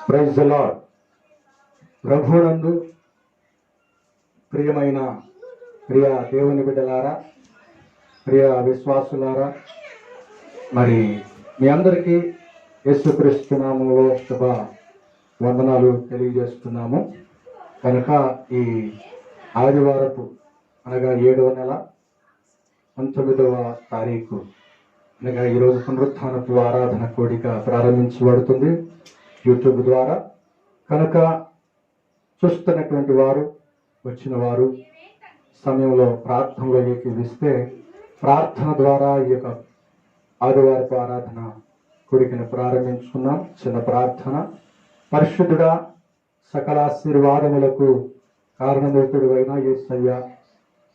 Praise the lord. ప్రభువునందు ప్రియమైన ప్రియ దేవుని బిడ్డలారా, ప్రియ విశ్వాసులారా, మరి మీ అందరికీ యేసుక్రీస్తు నామములో శుభ వందనాలు తెలియజేస్తున్నాము. కనుక ఈ ఆదివారపు అనగా 7వ నెల 19వ తారీఖు అనగా ఈరోజు పునరుత్థానపు ఆరాధన కోడిక ప్రారంభించబడుతుంది యూట్యూబ్ ద్వారా. కనుక చూస్తున్నటువంటి వారు, వచ్చిన వారు సమయంలో ప్రార్థనలో ఏకీవిస్తే ప్రార్థన ద్వారా ఈ యొక్క ఆదివారపు ఆరాధన కోడికను ప్రారంభించుకున్నాం. చిన్న ప్రార్థన. పరిశుద్ధుడా, సకల ఆశీర్వాదములకు కారణమూర్తుడు అయిన యేసయ్య,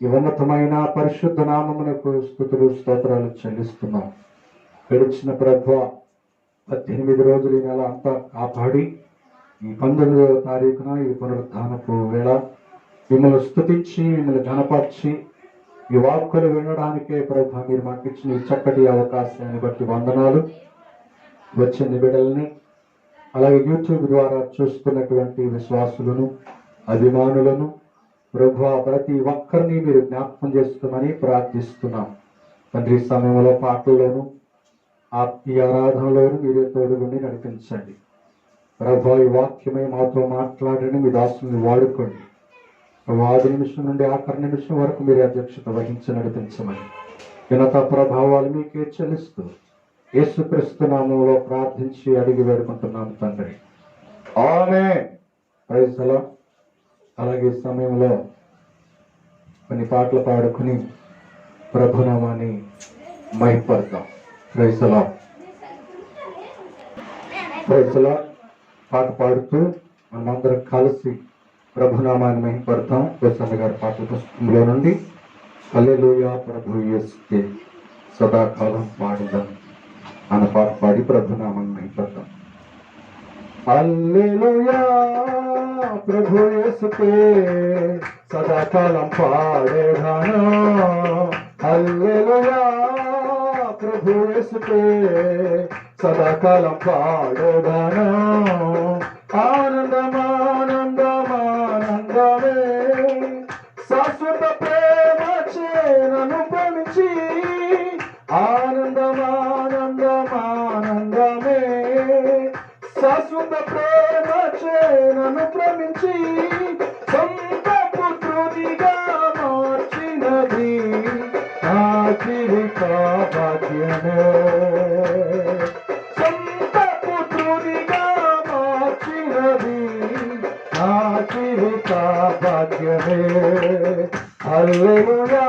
ఈ ఉన్నతమైన పరిశుద్ధ నామమునకు స్తుతులు స్తోత్రాలు చెల్లిస్తున్నాం. గడిచిన ప్రభువ 18 రోజులు ఈ నెల అంతా కాపాడి ఈ 19వ తారీఖున ఈ పునరుత్థానపు వేళ మిమ్మల్ని స్తుతించి మిమ్మల్ని ఘనపరిచి ఈ వాక్కులు వినడానికే ప్రభు మీరు మాకు ఇచ్చిన ఈ చక్కటి అవకాశాన్ని బట్టి వందనాలు. వచ్చిన బిడ్డల్ని అలాగే యూట్యూబ్ ద్వారా చూస్తున్నటువంటి విశ్వాసులను, అభిమానులను ప్రభు ప్రతి ఒక్కరిని మీరు జ్ఞాపకం చేసుకోమని ప్రార్థిస్తున్నాం. తండ్రి, సమయంలో పాటల్లోనూ ఆత్మీయ ఆరాధనలోనూ మీరే తోడుగుండి నడిపించండి. ప్రభు ఈ వాక్యమై మాతో మాట్లాడని మీ దాసుని వాడుకోండి. ఆది నిమిషం నుండి ఆఖరి నిమిషం వరకు మీరు అధ్యక్షత వహించి నడిపించమని ఘనత ప్రభావాలు మీకే చెల్లిస్తూ యేసుక్రీస్తు నామములో ప్రార్థించి అడిగి వేడుకుంటున్నాను తండ్రి, ఆమేన్. Praise the lord. అలాగే సమయంలో కొన్ని పాటలు పాడుకుని ప్రభునామాన్ని మహిమపడతాం. Praise the lord. Praise the lord. పాట పాడుతూ మనమందరం కలిసి ప్రభునామాన్ని మహిమపడతాం. ప్రసన్న గారి పాటల పుస్తకంలో నుండి హల్లెలూయా ప్రభు యేసుకే సదాకాలం పాడుదాం అన్న పాట పాడి ప్రభునామాన్ని మహిమపడతాం. హల్లెలూయా ప్రభు యేసుకే సదాకాలం పాడేదానా. హల్లెలూయా ప్రభు యేసుకే సదాకాలం పాడేదానా. ఆనందమానందమానందమే శాశ్వత ప్రేమ చేనను ప్రేమించి. ఆనందమానందమానందమే శాశ్వత ప్రేమ చేనను ప్రేమించి. సొంత పుత్రునిగా మార్చినది నా జీవిత భాగ్యమే. సొంత పుత్రునిగా మార్చినది నా జీవిత భాగ్యమే. హల్లెలూయా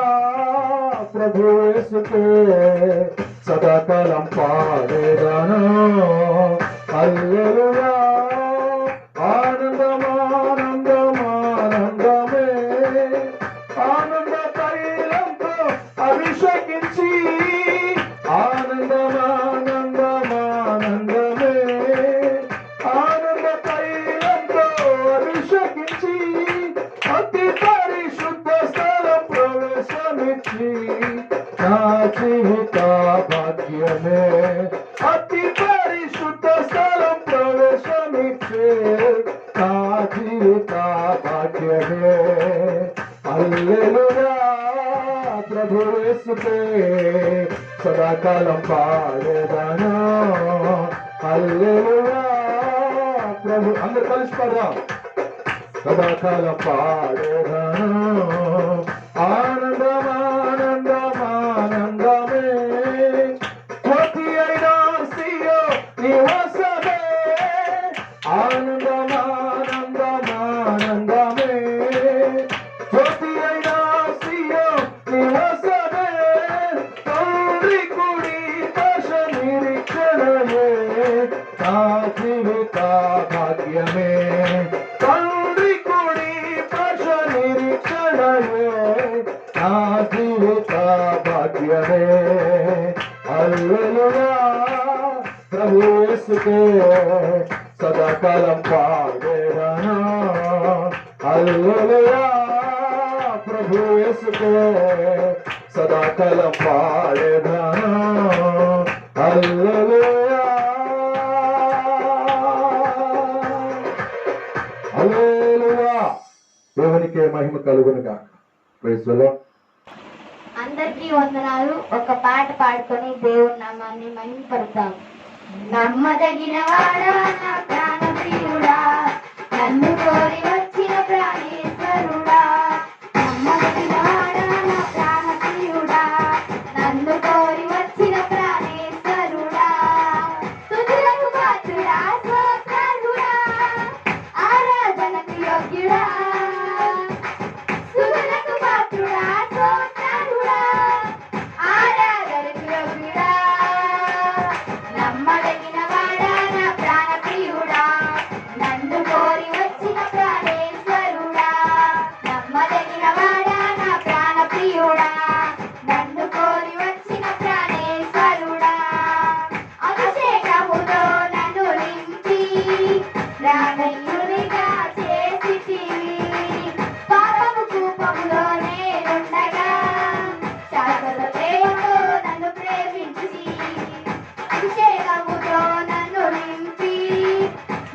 ప్రభు యేసుకే సదాకాలం పాడేదాను. హల్లెలూయా ఆనందమానందమానందమే ఆనంద తైలంతో అభిషేకించి. ఆనందమానందమానందమే ఆనంద తైలంతో అభిషేకించి. అతి పరిశుద్ధ స్థలం ప్రవేశమిచ్చి నా జీవిత భాగ్యమే. అతి పరిశుద్ధ స్థలం ప్రవేశమిచ్చే నా జీవిత భాగ్యమే. హల్లెలూయా ప్రభు యేసుకే సదాకాలం పాడేదాను. హల్లెలూయా ప్రభు. అందరు కలిసి పాడదాం. సదాకాలం పాడేదాను. ఆనందమానందమానందమే జ్యోతి అయిన సియో నివాసమే. ఆనందమానందమానందమే జ్యోతి అయిన సియో నివాసమే. తండ్రి కుడి దశ నిరీక్షణమే నా జీవిత భాగ్యమే. తండ్రి కుడి దశ నిరీక్షణమే నా జీవిత భాగ్యమే. హల్లెలూయా ప్రభు యేసుకే సదాకాలం పాడేదాను. హల్లెలూయా ప్రభు యేసుకే సదాకాలం పాడేదాను. హల్లెలూయా దేవునికే మహిమ కలుగును గాక. Praise the lord. అందరికీ వందనాలు. ఒక పాట పాడుకొని దేవుని నామాన్ని మహిమపడతాం. నమ్మదగిన వాడా నా ప్రాణ ప్రియుడా, నన్ను కోరి వచ్చిన ప్రాణేశ్వరుడా. నమ్మదగిన వాడా నా ప్రాణ ప్రియుడా, నన్ను కోరి వచ్చిన ప్రాణేశ్వరుడా. స్తుతులకు పాత్రుడా, స్తోత్రార్హుడా, ఆరాధనకు యోగ్యుడా. స్తుతులకు పాత్రుడా, స్తోత్రార్హుడా, ఆరాధనకు యోగ్యుడా. నమ్మదగిన వాడా నా ప్రాణ ప్రియుడా, నన్ను కోరి వచ్చిన ప్రాణేశ్వరుడా. నమ్మదగిన వాడా నా ప్రాణ ప్రియుడా, నన్ను కోరి వచ్చిన ప్రాణేశ్వరుడా. అభిషేకముతో నన్ను నింపి ప్రాణయునిగా చేసితివి. పాపము కూపములో నేనుండగా శాశ్వత ప్రేమతో నన్ను ప్రేమించి అభిషేకముతో నన్ను నింపి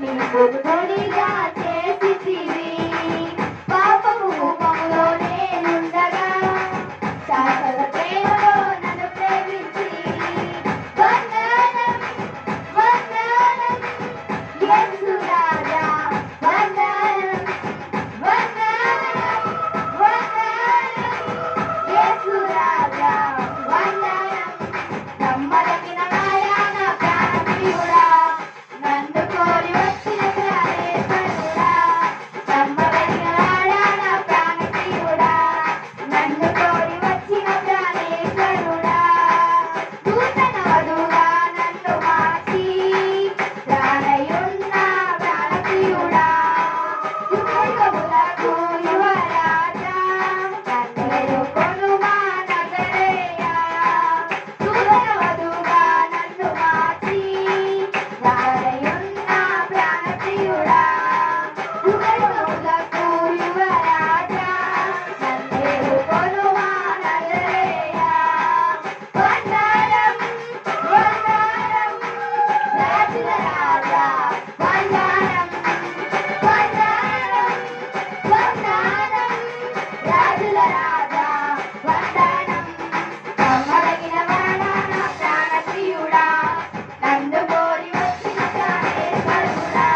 నింపుకొనిగా చేసితివి. పాపము కూపములో నేనుండగా శాశ్వత ప్రేమతో నన్ను ప్రేమించి వందనం వందనం యేసు రాజా, వందనం వందనం వందనం యేసు రాజా, వందనం. నమ్మదగిన వాడా నా ప్రాణ ప్రియుడా, నన్ను కోరి వచ్చిన ప్రాణేశ్వరుడా. నమ్మదగిన వాడా నా ప్రాణ ప్రియుడా, నన్ను కోరి వచ్చిన ప్రాణేశ్వరుడా. నూతన వధువుగా నన్ను మార్చి ప్రాణయున్న ప్రాణ ప్రియుడా. యుగయుగములకు యువరాజా, నన్ను కొనుమా నజరేయా. నూతన వధువుగా నన్ను మార్చి ప్రాణయున్న ప్రాణ ప్రియుడా. యుగయుగములకు యువరాజా, నన్ను కొనుమా నజరేయా. వందనం వందనం రాజుల రాజా, వందనం వందనం వందనం రాజుల రాజా, వందనం. నమ్మదగిన వాడా నా ప్రాణ ప్రియుడా, నన్ను కోరి వచ్చిన ప్రాణేశ్వరుడా.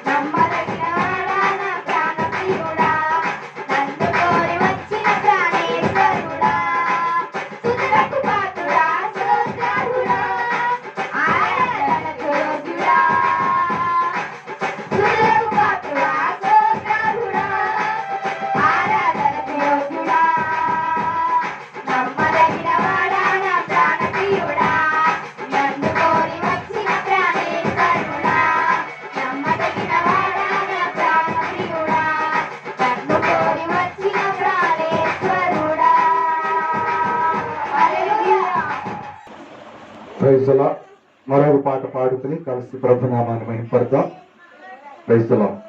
నమ్మదగిన వాడా నా ప్రాణ ప్రియుడా, నన్ను కోరి వచ్చిన ప్రాణేశ్వరుడా. స్తుతులకు పాత్రుడా, స్తోత్రార్హుడా, ఆరాధనకు యోగ్యుడా. స్తుతులకు పాత్రుడా, స్తోత్రార్హుడా, ఆరాధనకు యోగ్యుడా. నమ్మదగిన వాడా నా ప్రాణ ప్రియుడా, నన్ను కోరి వచ్చిన ప్రాణేశ్వరుడా. నమ్మదగిన వాడా నా ప్రాణ ప్రియుడా, నన్ను కోరి వచ్చిన ప్రాణేశ్వరుడా. హల్లెలూయా. Praise the lord. మరొక పాట పాడుకుని కలిసి ప్రభునామాన్ని మహిమపడదాం. Praise the lord.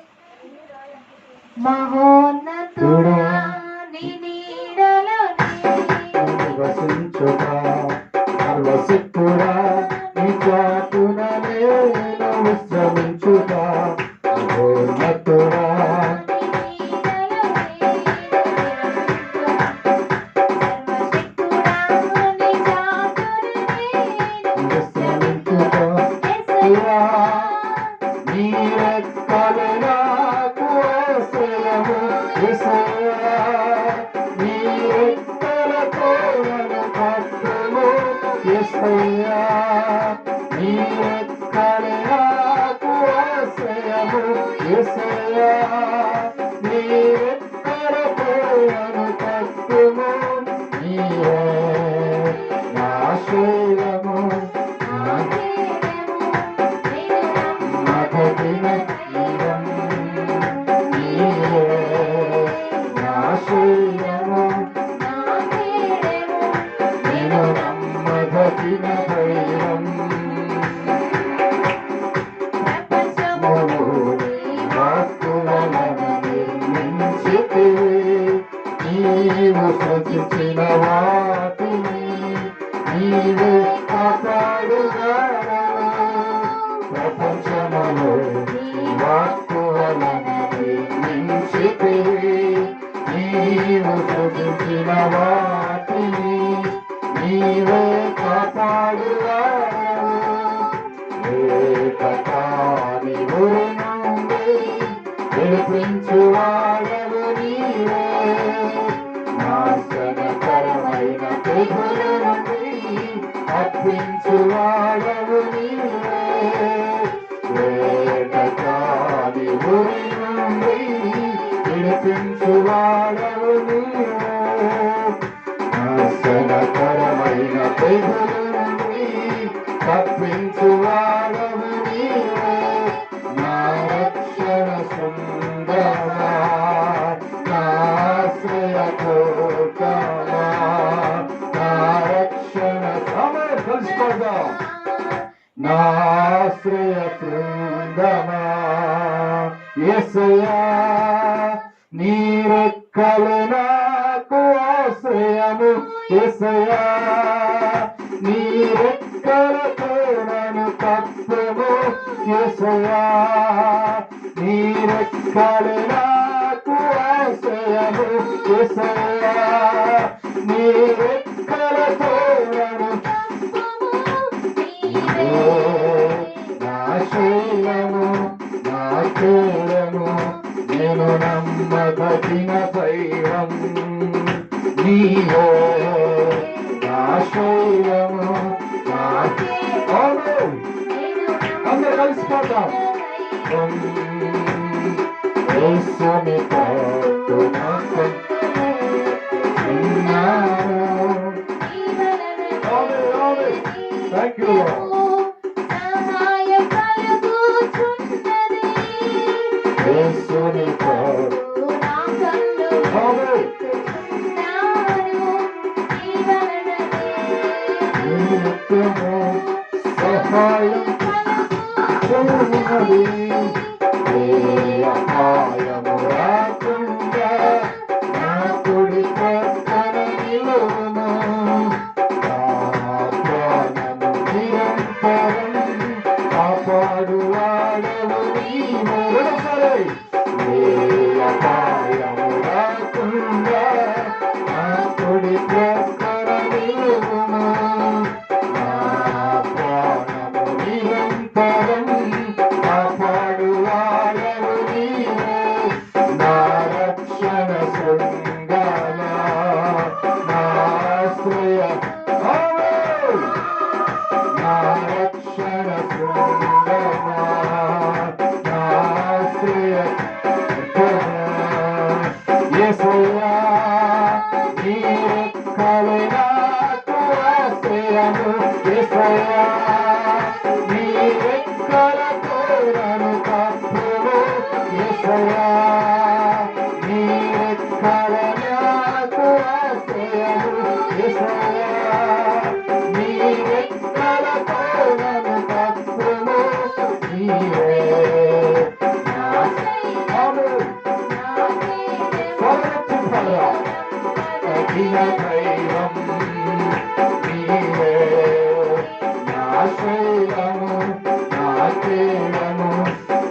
మహోన్నతుడా నీ నీడలో వసించుట సర్వశక్తుడా, నీ చాటున నేను విశ్రమించుట. మహోన్నతుడా విశ్రమించుట. దేవా, నీ రెక్కలు నాకు ఆశ్రయము. యేసయ్యా, నీ రెక్కలతో నన్ను కప్పుము. యేసయ్యా, నీ రెక్కలు నాకు ఆశ్రయము. యేసయ్యా, నీ రెక్కలతో నన్ను కప్పుము. నీవే నా ఆశ్రయము, మదగిన జీవం. నీవే నా ఆశ్రయము, నేను నమ్మదగిన దైవం. వాక్కువలే తప్పించువాడవు నీవే, నాశనకరమైన తెగుల నుండి తప్పించువాడవు నీవే, వేటకాని ఉరి నుండి విడిపించువాడవు నీవే, నాశనకరమైన తెగుల నుండి తప్పించువాడవు నీవే, నా రక్షణ సుందరమా, నా ఆశ్రయకోటమా, నా రక్షణ సమర్పించుకోదాం, నా ఆశ్రయ బృందమా, యేసయ్యా నీ రెక్కలు నాకు ఆశ్రయము, యేసయ్యా నీ రెక్కలతో నన్ను కప్పుము, యేసయ్యా నీ రెక్కలు నాకు ఆశ్రయము, యేసయ్యా నీ రెక్కలతో నన్ను నా శైలము, నా కేడము, నేను నమ్మదగిన దైవం నీవే, నా శైలము, నా అందరూ కలిసిపోతాం, యేసుని పట్టునకు ఉన్నాను. Thank you, Lord. సహాయం కలుగుచున్నది, యేసుని పట్టు నా కళ్ళు వెతుకుతున్నాను, నీ వలననే నిత్యము సహాయం కలుగుచున్నది, ఏ అపాయము రాకుండా నా కుడి ప్రక్కన నిలువును, నా ప్రాణము నిరంతరం కాపాడువాడవు నీవే, ఏ అపాయము రాకుండా నా కుడి ప్రక్కన నిలువును, నా ప్రాణము నిరంతరం కాపాడువాడవు నీవే, నా రక్షణ శృంగాల, నా ఆశ్రయ నా రక్షణ శృంగమా, నా ఆశ్రయ యేసయ్యా నీ రెక్కలు నాకు ఆశ్రయము, యేసయ్యా నీ రెక్కలతో నన్ను కప్పుము, యేసయ్యా నీ రెక్కలు నాకు ఆశ్రయము, యేసయ్యా నీ రెక్కలతో నన్ను కప్పుము, నీవే నా తగిన దైవం నీవే, నా శైలము, నా కేడము,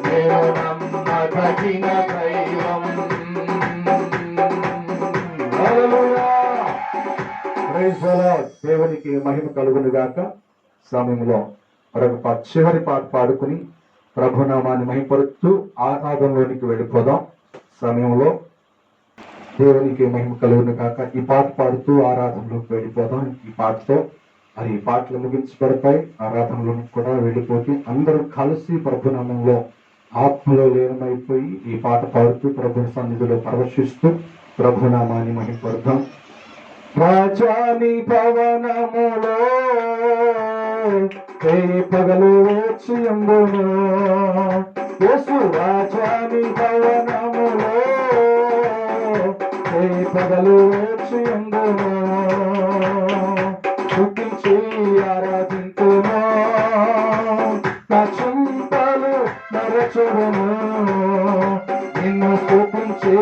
నేను నమ్మదగిన దైవం. హల్లెలూయా. Praise the lord. దేవునికి మహిమ కలుగును గాక. సమయంలో మరొక చివరి పాట పాడుకుని ప్రభునామాన్ని మహిమపరుస్తూ ఆరాధనలోనికి వెళ్ళిపోదాం. సమయంలో దేవునికి మహిమ కలుగును కాక ఈ పాట పాడుతూ ఆరాధనలోకి వెళ్ళిపోదాం. ఈ పాటతో మరి ఈ పాటలు ముగించబడతాయి. ఆరాధనలోకి కూడా వెళ్ళిపోతే అందరూ కలిసి ప్రభునామంలో ఆత్మలో లీనమైపోయి ఈ పాట పాడుతూ ప్రభుని సన్నిధిలో ప్రదర్శిస్తూ ప్రభునామాన్ని మహిమపడతాం. రాజాని భవనములో పగలు వేచి ఉండును, యేసు రాజాని భవనములో పగలు వేచి ఉండును, స్తుతించి ఆరాధింతును, నా చింతలు నరచుడును, నిన్ను స్తుతించి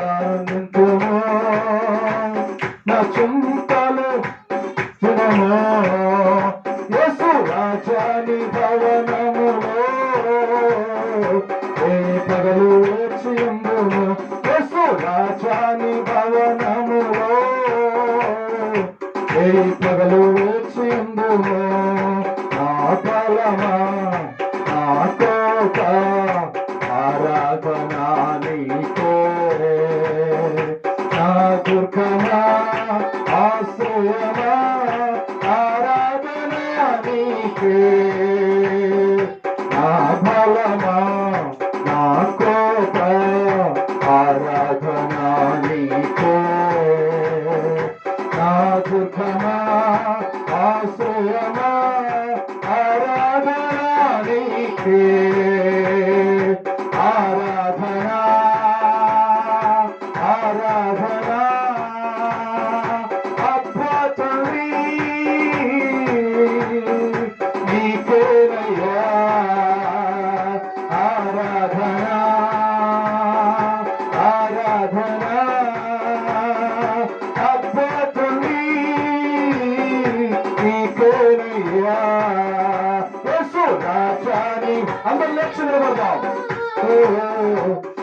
ఆనందింతును, నా చింతలు చుడను, యేసు రాజాని భవనములో పగలు వేచి ఉండును, యేసు రాజాని భవనములో పగలు వేచి ఉండును, నా బలమా నా కోట ఆరాధనా నీకే. ఆరాధనా అబ్బా తండ్రి నీకేనయ్యా యేసు రాజాని అందరూ లేచి నిలబడదాం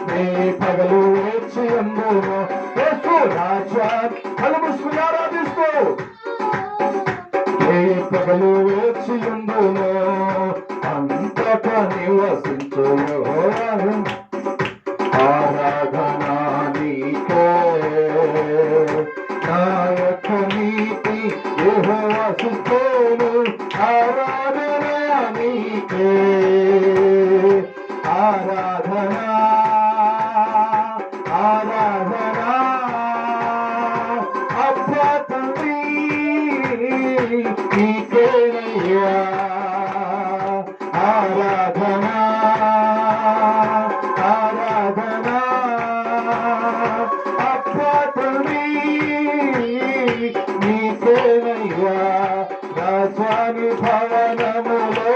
నీ పగలు వేచి అందును యేసు రాజా కళ్ళు మూసుకుని ఆరాధిస్తూ నీ పగలు వేచి అందును అంతటా నివసించు యెహోవాను ఆరాధనా నీకే నా యొక్క నీతి యెహోవా స్తుతిను ఆరాధనా నీకే ఆరాధనా ఆరాధనా అబ్బా తండ్రి నీకేనయ్యా ఆరాధనా ఆరాధనా అబ్బా తండ్రి నీకేనయ్యా రాజాని భవనములో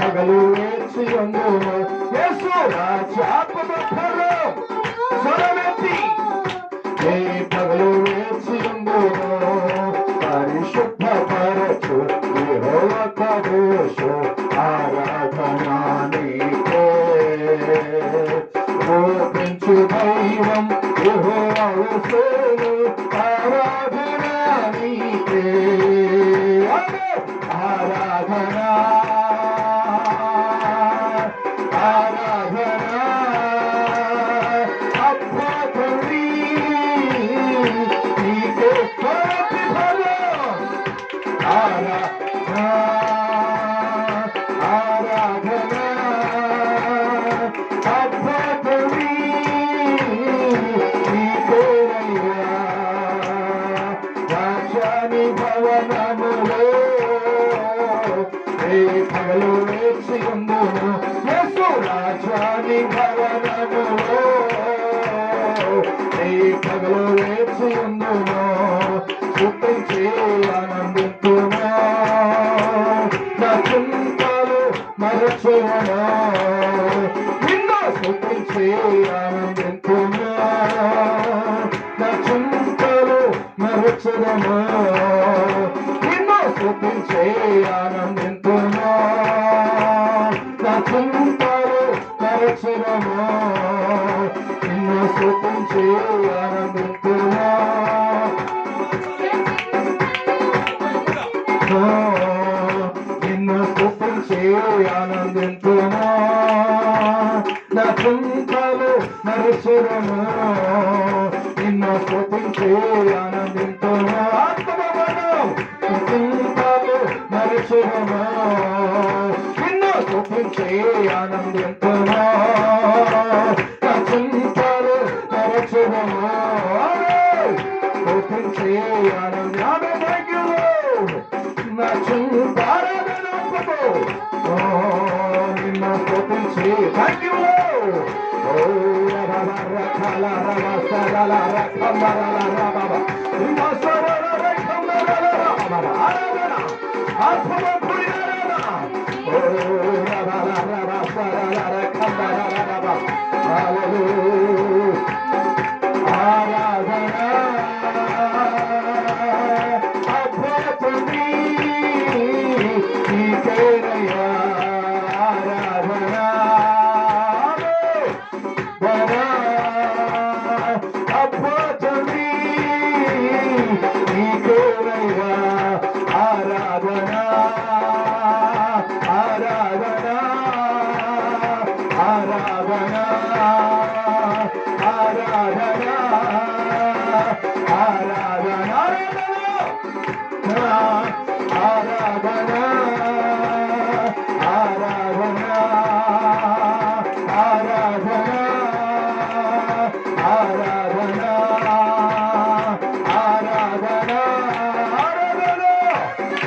పగలు వేచి అందును యేసు రాజా స్వరమెత్తి పగలు వేచి అందును పరిశుద్ధ పరచు యెహోవా కదోషు ఆరాధనా నీకే రూపించు దైవం యెహోవా యేసును ఆరాధనా నీకే ఆరాధనా ఆరాధనా అబ్బా తండ్రి నీకే ప్రతిఫలం ఆరాధనా ఆరాధనా అబ్బా తండ్రి నీకేనయ్యా రాజాని భవనములో పగలు వేచి అందును యేసు రాజాని భవనములో పగలు వేచి అందును స్తుతించి ఆనందింతును నా చింతలు మరచును నిన్ను స్తుతించి ఆనందింతును నా చింతలు మరచును నిన్ను స్తుతించి ఆనందింతును నా చింతలు మరచును నిన్ను స్తుతించి ఆనందింతును నిన్ను స్తుతించి ఆనందింతును నా చింతలు మరచును నిన్ను స్తుతించి ఆనందింతును ఆత్మబలం చింతలు మరచును నిన్ను స్తుతించి ఆనందింతును నా చింతలు మరచును స్తుతించి ఆనందించు నా చింతారాధనకు నిన్ను స్తుతించి thank you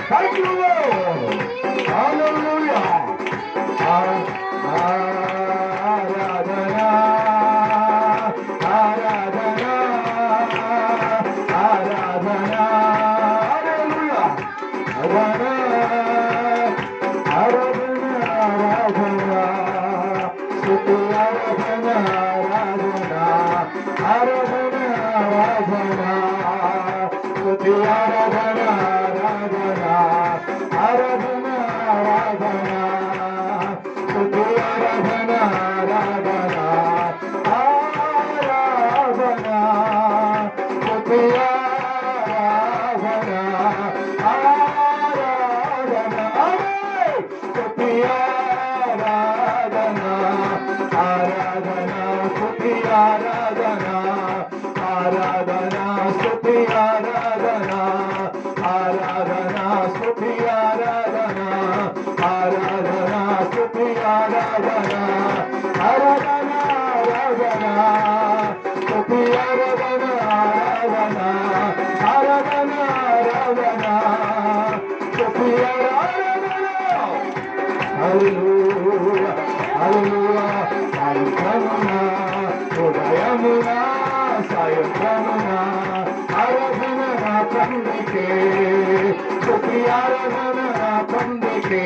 Thank you, Lord. Hallelujah. Hallelujah. స్తుతి ఆరాధన ఆరాధన ఆరాధన ఆరాధన స్తుతి ఆరాధన ఆరాధన ఆరాధన స్తుతి ఆరాధన ఆరాధన స్తుతి ఆరాధన ఆరాధన స్తుతి ఆరాధన ఆరాధన స్తుతి ఆరాధన ఆరాధన స్తుతి ఆరాధన ఆరాధన స్తుతి ఆరాధన ఆరాధన ఆరాధన స్తుతి ఆరాధన ఆరాధన ఆరాధన ఆరాధన స్తుతి ఆరాధన హల్లెలూయా హల్లెలూయా సాయంత్రమున ఉదయమున సాయంత్రమున ఆరాధన నా తండ్రికి స్తుతి ఆరాధన నా తండ్రికి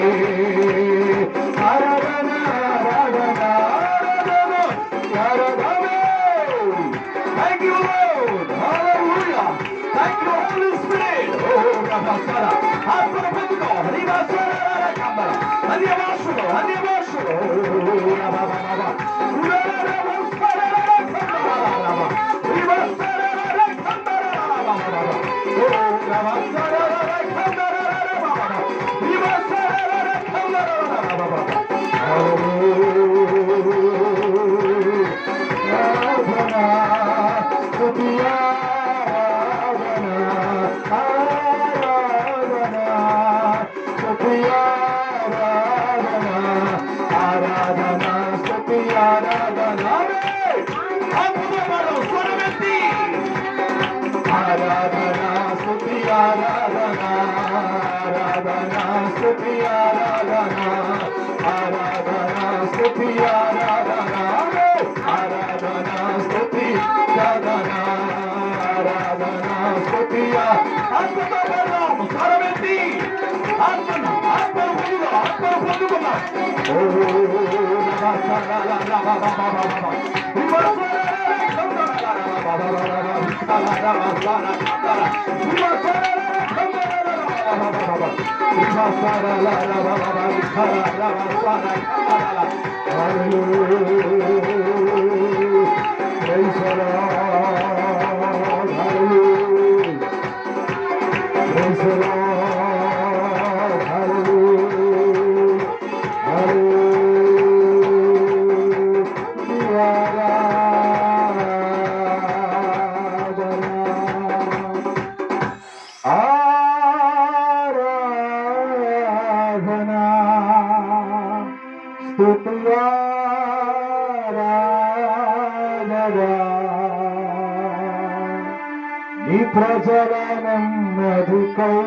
ఆరాధన ఆరాధన ఆరాధన ఆరాధన Thank you Lord hallelujah thank you Holy Spirit oh rabasara ఆత్మ పొందుకో హరివాసర కమ్మర అన్యవాసులు అన్యవాసులు rababa ఆరాధనా స్తుతి ఆరాధనా ఆరాధనా స్తుతి ఆరాధనా ఆరాధనా స్తుతి ఆరాధనా ఆరాధనా స్తుతి ఆరాధనా ఆరాధనా స్తుతి ఆత్మతో పడదాం స్వరమెత్తి ఆత్మను పొందుకున్నాం ఓ నీ ప్రజల నెమ్మదికై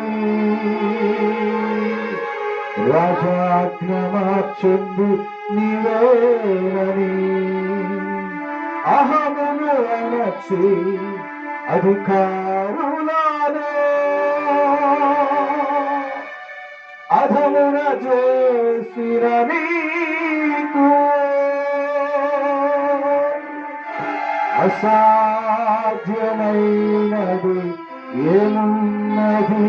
రాజాజ్ఞ మార్చింది నీవేనని అహమును అణచి అధికారులానే అధమున చేసిన నీకు అసాధ్యమైనది ఏమున్నది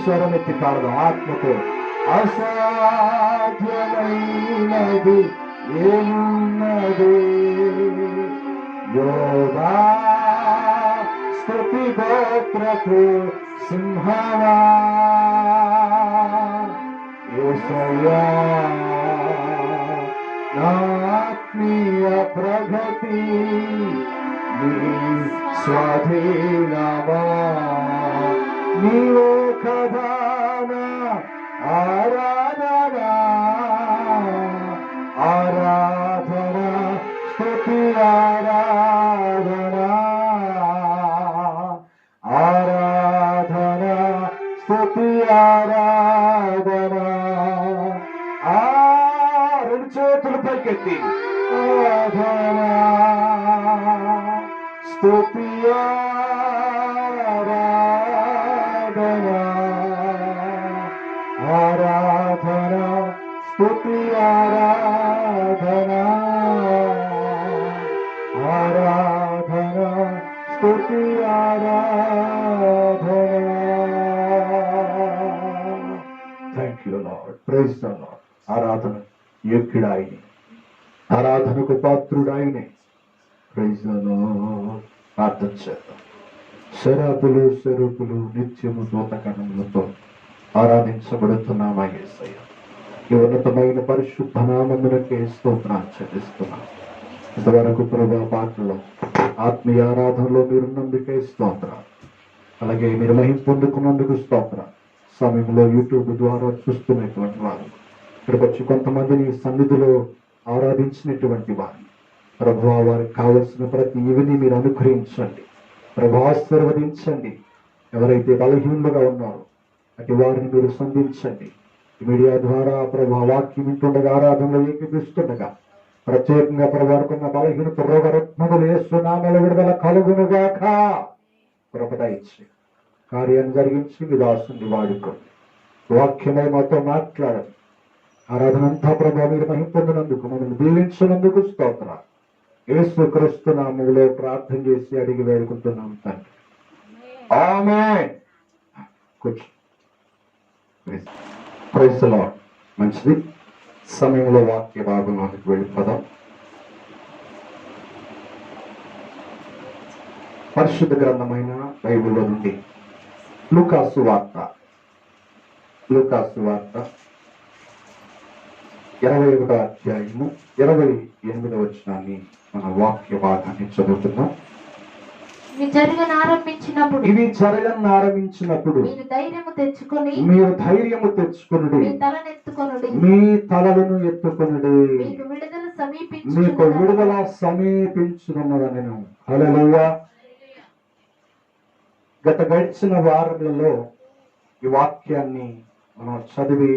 స్వరమెత్తి పాడదాం ఆత్మతో అసాధ్యమైనది ఏమున్నది యోగా స్తుతి గోత్రకు సింహవా యేసయ్యా నా ఆత్మీయ ప్రగతి నీ స్వాధీనమా నీవే కథాన ఆరాధన ఆరాధన స్తుతి ఆరాధన ఆరాధన స్తుతి ఆరాధన రెండు చేతులు పైకెత్తి ఆరాధన స్తుతి ఆరాధన ఆరాధన స్తుతి ఆరాధన ఆరాధన స్తుతి ఆరాధన యోగ్యుడు ఆయనే, ఆరాధనకు పాత్రుడు ఆయనే. Praise the lord. ప్రార్థన చేద్దాం. శరాపులు స్వరూపులు నిత్యము దూతగణములతో ఆరాధించబడుతున్నామా యేసయ్య. ఈ ఉన్నతమైన పరిశుద్ధ నామమునకే స్తోత్రాలు చెల్లిస్తున్నాం. ఇంతవరకు ప్రభా పాటలో ఆత్మీయ ఆరాధనలో మీరున్నందుకే స్తోత్రాలు. అలాగే మీరు మహిమ పొందుకున్నందుకు స్తోత్రాలు. సమయంలో యూట్యూబ్ ద్వారా చూస్తున్నటువంటి వారు, ఇక్కడికి వచ్చి కొంతమందిని సన్నిధిలో ఆరాధించినటువంటి వారు, ప్రభువా వారికి కావలసిన ప్రతి ఇవిని మీరు అనుగ్రహించండి, ప్రభు ఆశీర్వదించండి. ఎవరైతే బలహీనులుగా ఉన్నారో అటు వారిని మీరు సంధించండి. మీడియా ద్వారా ప్రభు వాక్యం వింటుండగా, ఆరాధనలో ఏకీపిస్తుండగా ప్రత్యేకంగా ప్రభువుకున్న బలహీనత రోగరత్నములు యేసునామములో విడుదల కలుగునుగాక. కృప ఇచ్చి కార్యాన్ని జరిగించి మీ దాసుని వాడుకోండి. వాక్యమై మాతో మాట్లాడండి. ఆరాధన అంతా ప్రభు మీరు మహిమ పొందినందుకు, మమ్మల్ని దీవించినందుకు స్తోత్రాలు. యేసు క్రీస్తు నామములో ప్రార్థన చేసి అడిగి వేడుకుంటున్నాం తండ్రి. ఆమేన్. కూర్చో. Praise the lord. మంచిది. సమయంలో వాక్య భాగంలోకి వెళ్ళిపోదాం. పరిశుద్ధ గ్రంథమైన బైబిల్లో నుండి లూకాసు వార్త 21వ అధ్యాయము 28వ వచనాన్ని మన వాక్య భాగాన్ని చదువుతున్నాం. ఇవి జరగనారంభించినప్పుడు మీరు ధైర్యము తెచ్చుకొని మీ తలనెత్తుకొనుడి. మీ తలలను ఎత్తుకొనుడి. మీకు మీకు విడుదల సమీపించున్నదని. హల్లెలూయా. గత గడిచిన వారములలో ఈ వాక్యాన్ని మనం చదివి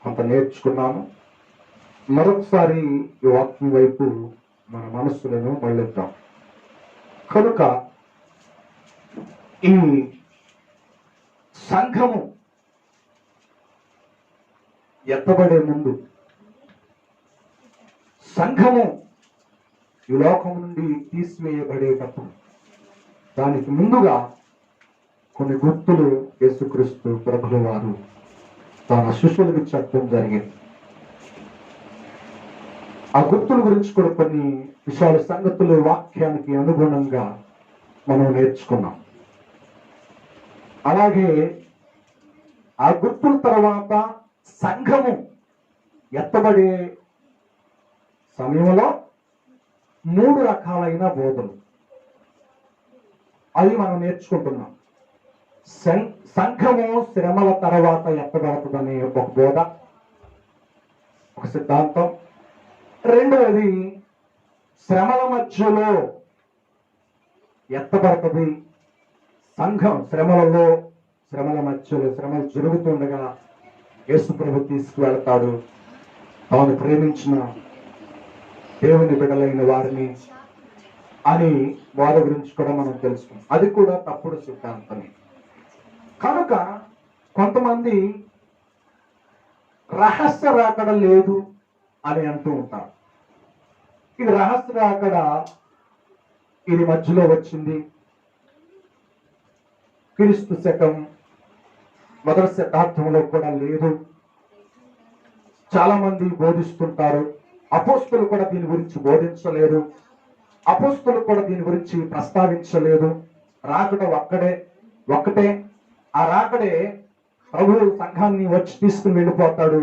కొంత నేర్చుకున్నాము. మరొకసారి ఈ వాక్యం వైపు మన మనస్సులను మళ్ళిద్దాం. కనుక ఈ సంఘము ఎత్తబడే ముందు, సంఘము ఈ లోకం నుండి తీసివేయబడేటప్పుడు దానికి ముందుగా కొన్ని గుర్తులు యేసుక్రీస్తు ప్రభుల వారు తన శిష్యులకు చెప్పడం జరిగింది. ఆ గుర్తుల గురించి కూడా కొన్ని విషయాల సంగతులు వాక్యానికి అనుగుణంగా మనం నేర్చుకున్నాం. అలాగే ఆ గుర్తుల తర్వాత సంఘము ఎత్తబడే సమయంలో 3 రకాలైన బోధలు అవి మనం నేర్చుకుంటున్నాం. సంఘము శ్రమల తర్వాత ఎత్తబడుతుందనే ఒక బోధ, ఒక సిద్ధాంతం. రెండవది శ్రమల మధ్యలో ఎత్తబడుతుంది. సంఘం శ్రమల మధ్యలో శ్రమలు జరుగుతుండగా యేసు ప్రభు తీసుకువెళతాడు తాను ప్రేమించిన దేవుని బిడ్డలైన వారిని అని వారి గురించి కూడా మనం తెలుసుకున్నాం. అది కూడా తప్పుడు సిద్ధాంతమే. కనుక కొంతమంది రహస్య రాకడ లేదు అని అంటూ ఉంటారు. ఇది రహస్య రాకడ, ఇది మధ్యలో వచ్చింది. క్రీస్తు శకం 1వ శతాబ్దంలో కూడా లేదు. చాలా మంది బోధిస్తుంటారు. అపోస్తులు కూడా దీని గురించి బోధించలేదు. అపోస్తులు కూడా దీని గురించి ప్రస్తావించలేదు. రాకడ ఒక్కటే. ఆ రాకడే ప్రభువు సంఘాన్ని వచ్చి తీసుకుని వెళ్ళిపోతాడు,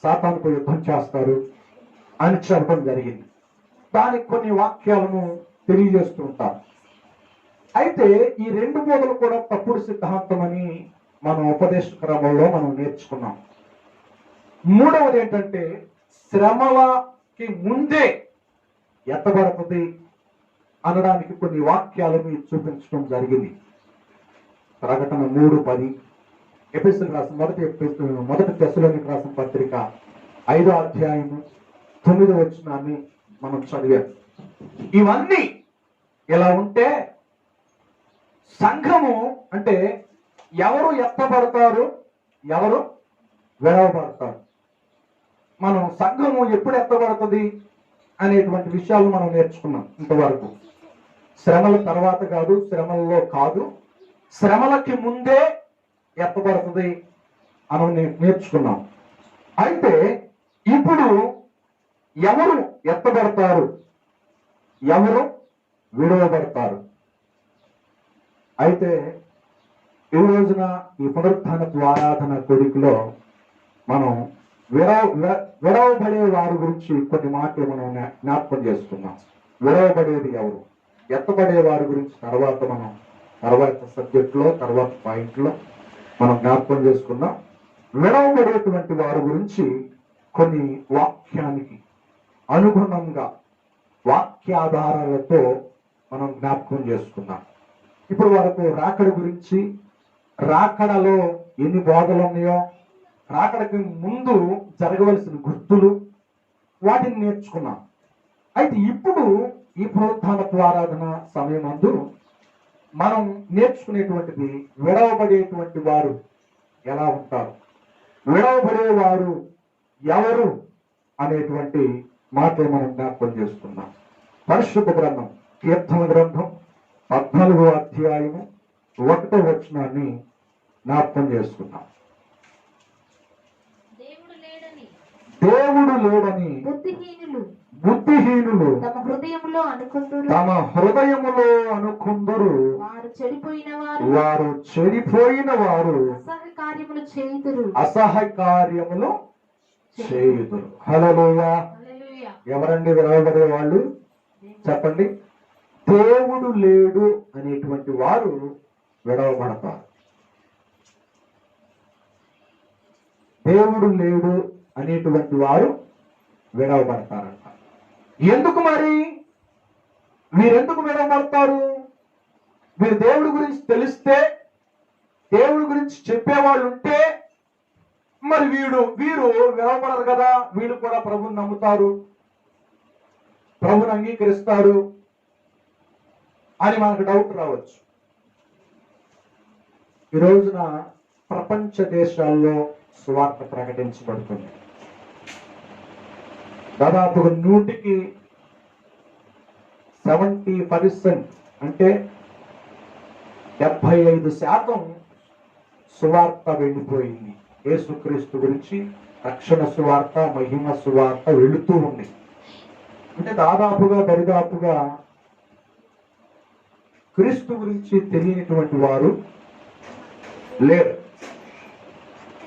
సాతానుతో యుద్ధం చేస్తారు అని చెప్పడం జరిగింది. దానికి కొన్ని వాక్యాలను తెలియజేస్తూ ఉంటారు. అయితే ఈ 2 బోధలు కూడా తప్పుడు సిద్ధాంతం అని మనం ఉపదేశ క్రమంలో మనం నేర్చుకున్నాం. మూడవది ఏంటంటే శ్రమలకి ముందే ఎత్తబడుతుంది అనడానికి కొన్ని వాక్యాలను చూపించడం జరిగింది. ప్రకటన 3:10, ఎఫెసీయులకు రాసిన మొదటి తెస్సలోనికీయులకు రాసిన పత్రిక 5వ అధ్యాయము 9వ వచనాన్ని మనం చదివాం. ఇవన్నీ ఇలా ఉంటే సంఘము అంటే ఎవరు ఎత్తబడతారు, ఎవరు విడవబడతారు, మనం సంఘము ఎప్పుడు ఎత్తబడుతుంది అనేటువంటి విషయాలు మనం నేర్చుకున్నాం ఇంతవరకు. శ్రమల తర్వాత కాదు, శ్రమలలో కాదు, శ్రమలకి ముందే ఎత్తబడుతుంది అని నేర్చుకున్నాం. అయితే ఇప్పుడు ఎవరు ఎత్తబడతారు, ఎవరు విడవబడతారు. అయితే ఈ రోజున ఈ పునరుత్థానపు ఆరాధన కొడుకులో మనం విడవబడే వారి గురించి కొన్ని మాటలు మనం జ్ఞాపకం చేసుకున్నాం. విడవబడేది ఎవరు, ఎత్తబడే వారి గురించి తర్వాత సబ్జెక్ట్లో తర్వాత పాయింట్లో మనం జ్ఞాపకం చేసుకున్నాం. విడవబడేటువంటి వారి గురించి కొన్ని వాక్యానికి అనుగుణంగా వాక్యాధారాలతో మనం జ్ఞాపకం చేసుకున్నాం. ఇప్పుడు వరకు రాకడ గురించి, రాకడలో ఎన్ని బోధలు ఉన్నాయో, రాకడకి ముందు జరగవలసిన గుర్తులు, వాటిని నేర్చుకున్నాం. అయితే ఇప్పుడు ఈ పునరుత్థానపు ఆరాధన సమయమందు మనం నేర్చుకునేటువంటిది విడవబడేటువంటి వారు ఎలా ఉంటారు, విడవబడేవారు ఎవరు అనేటువంటి మాటలు మనం జ్ఞాపకం చేసుకున్నాం. పరిశుద్ధ గ్రంథం కీర్తన గ్రంథం 14వ అధ్యాయము 1వ వచనాన్ని జ్ఞాపకం చేసుకున్నాం. దేవుడు లేడని బుద్ధిహీనులు తమ హృదయములో అనుకుందురు. వారు చెడిపోయిన వారు అసహ్య కార్యములు చేయుదురు. హల్లెలూయా. ఎవరండి విడవబడే వాళ్ళు చెప్పండి. దేవుడు లేడు అనేటువంటి వారు విడవబడతారు. దేవుడు లేడు అనేటువంటి వారు విడవబడతారంట. ఎందుకు మరి వీరెందుకు విడవబడతారు? వీరు దేవుడి గురించి తెలిస్తే, దేవుడి గురించి చెప్పేవాళ్ళు ఉంటే మరి వీరు విడవబడరు కదా. వీళ్ళు కూడా ప్రభుని నమ్ముతారు, ప్రభుని అంగీకరిస్తారు అని మనకు డౌట్ రావచ్చు. ఈ రోజున ప్రపంచ దేశాల్లో సువార్త ప్రకటించబడుతుంది. దాదాపుగా 100కి 70% అంటే 75% సువార్త వెళ్ళిపోయింది. యేసుక్రీస్తు గురించి రక్షణ సువార్త, మహిమ సువార్త వెళుతూ ఉంది. అంటే దరిదాపుగా క్రీస్తు గురించి తెలియనటువంటి వారు లేరు.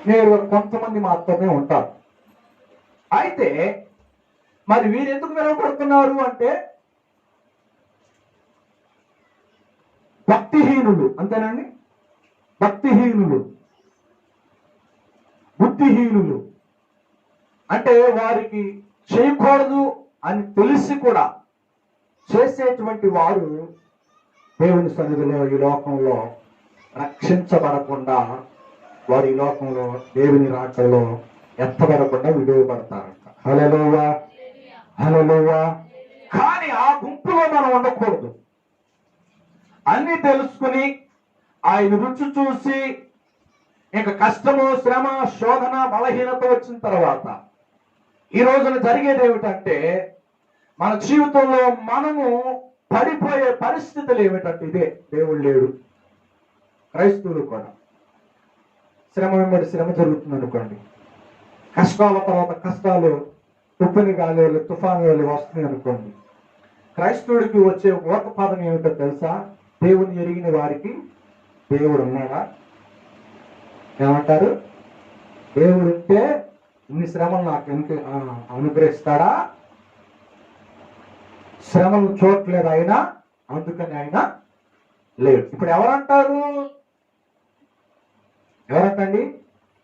నేరుగా కొంతమంది మాత్రమే ఉంటారు. అయితే మరి వీరు ఎందుకు విడవబడుతున్నారు అంటే భక్తిహీనులు, అంతేనండి. భక్తిహీనులు, బుద్ధిహీనులు అంటే వారికి చేయకూడదు అని తెలిసి కూడా చేసేటువంటి వారు దేవుని సన్నిధిలో ఈ లోకంలో రక్షించబడకుండా, వారు ఈ లోకంలో దేవుని రాకడలో ఎత్తబడకుండా విడువబడతారంట. హల్లెలూయా, హల్లెలూయా. కానీ ఆ గుంపులో మనం ఉండకూడదు. అన్ని తెలుసుకుని ఆయన రుచి చూసి ఇంకా కష్టము, శ్రమ, శోధన, బలహీనత వచ్చిన తర్వాత ఈ రోజున జరిగేది ఏమిటంటే మన జీవితంలో మనము పడిపోయే పరిస్థితులు ఏమిటంటే ఇదే, దేవుడు లేడు. క్రైస్తవులు కూడా శ్రమ వెంబడి శ్రమ జరుగుతుంది అనుకోండి, కష్టాల తర్వాత కష్టాలు, తుప్పని గాలి, తుఫాను గాలి వస్తున్నాయి అనుకోండి. క్రైస్తవుడికి వచ్చే ఒక పదం ఏమిటో తెలుసా? దేవుని ఎరిగిన వారికి దేవుడు ఉన్నాడా? ఏమంటారు? దేవుడు ఉంటే ఇన్ని శ్రమలు నాకు ఎందుకు అనుగ్రహిస్తాడా? శ్రమలు చూడట్లేదు ఆయన, అందుకని ఆయన లేడు. ఇప్పుడు ఎవరంటండి?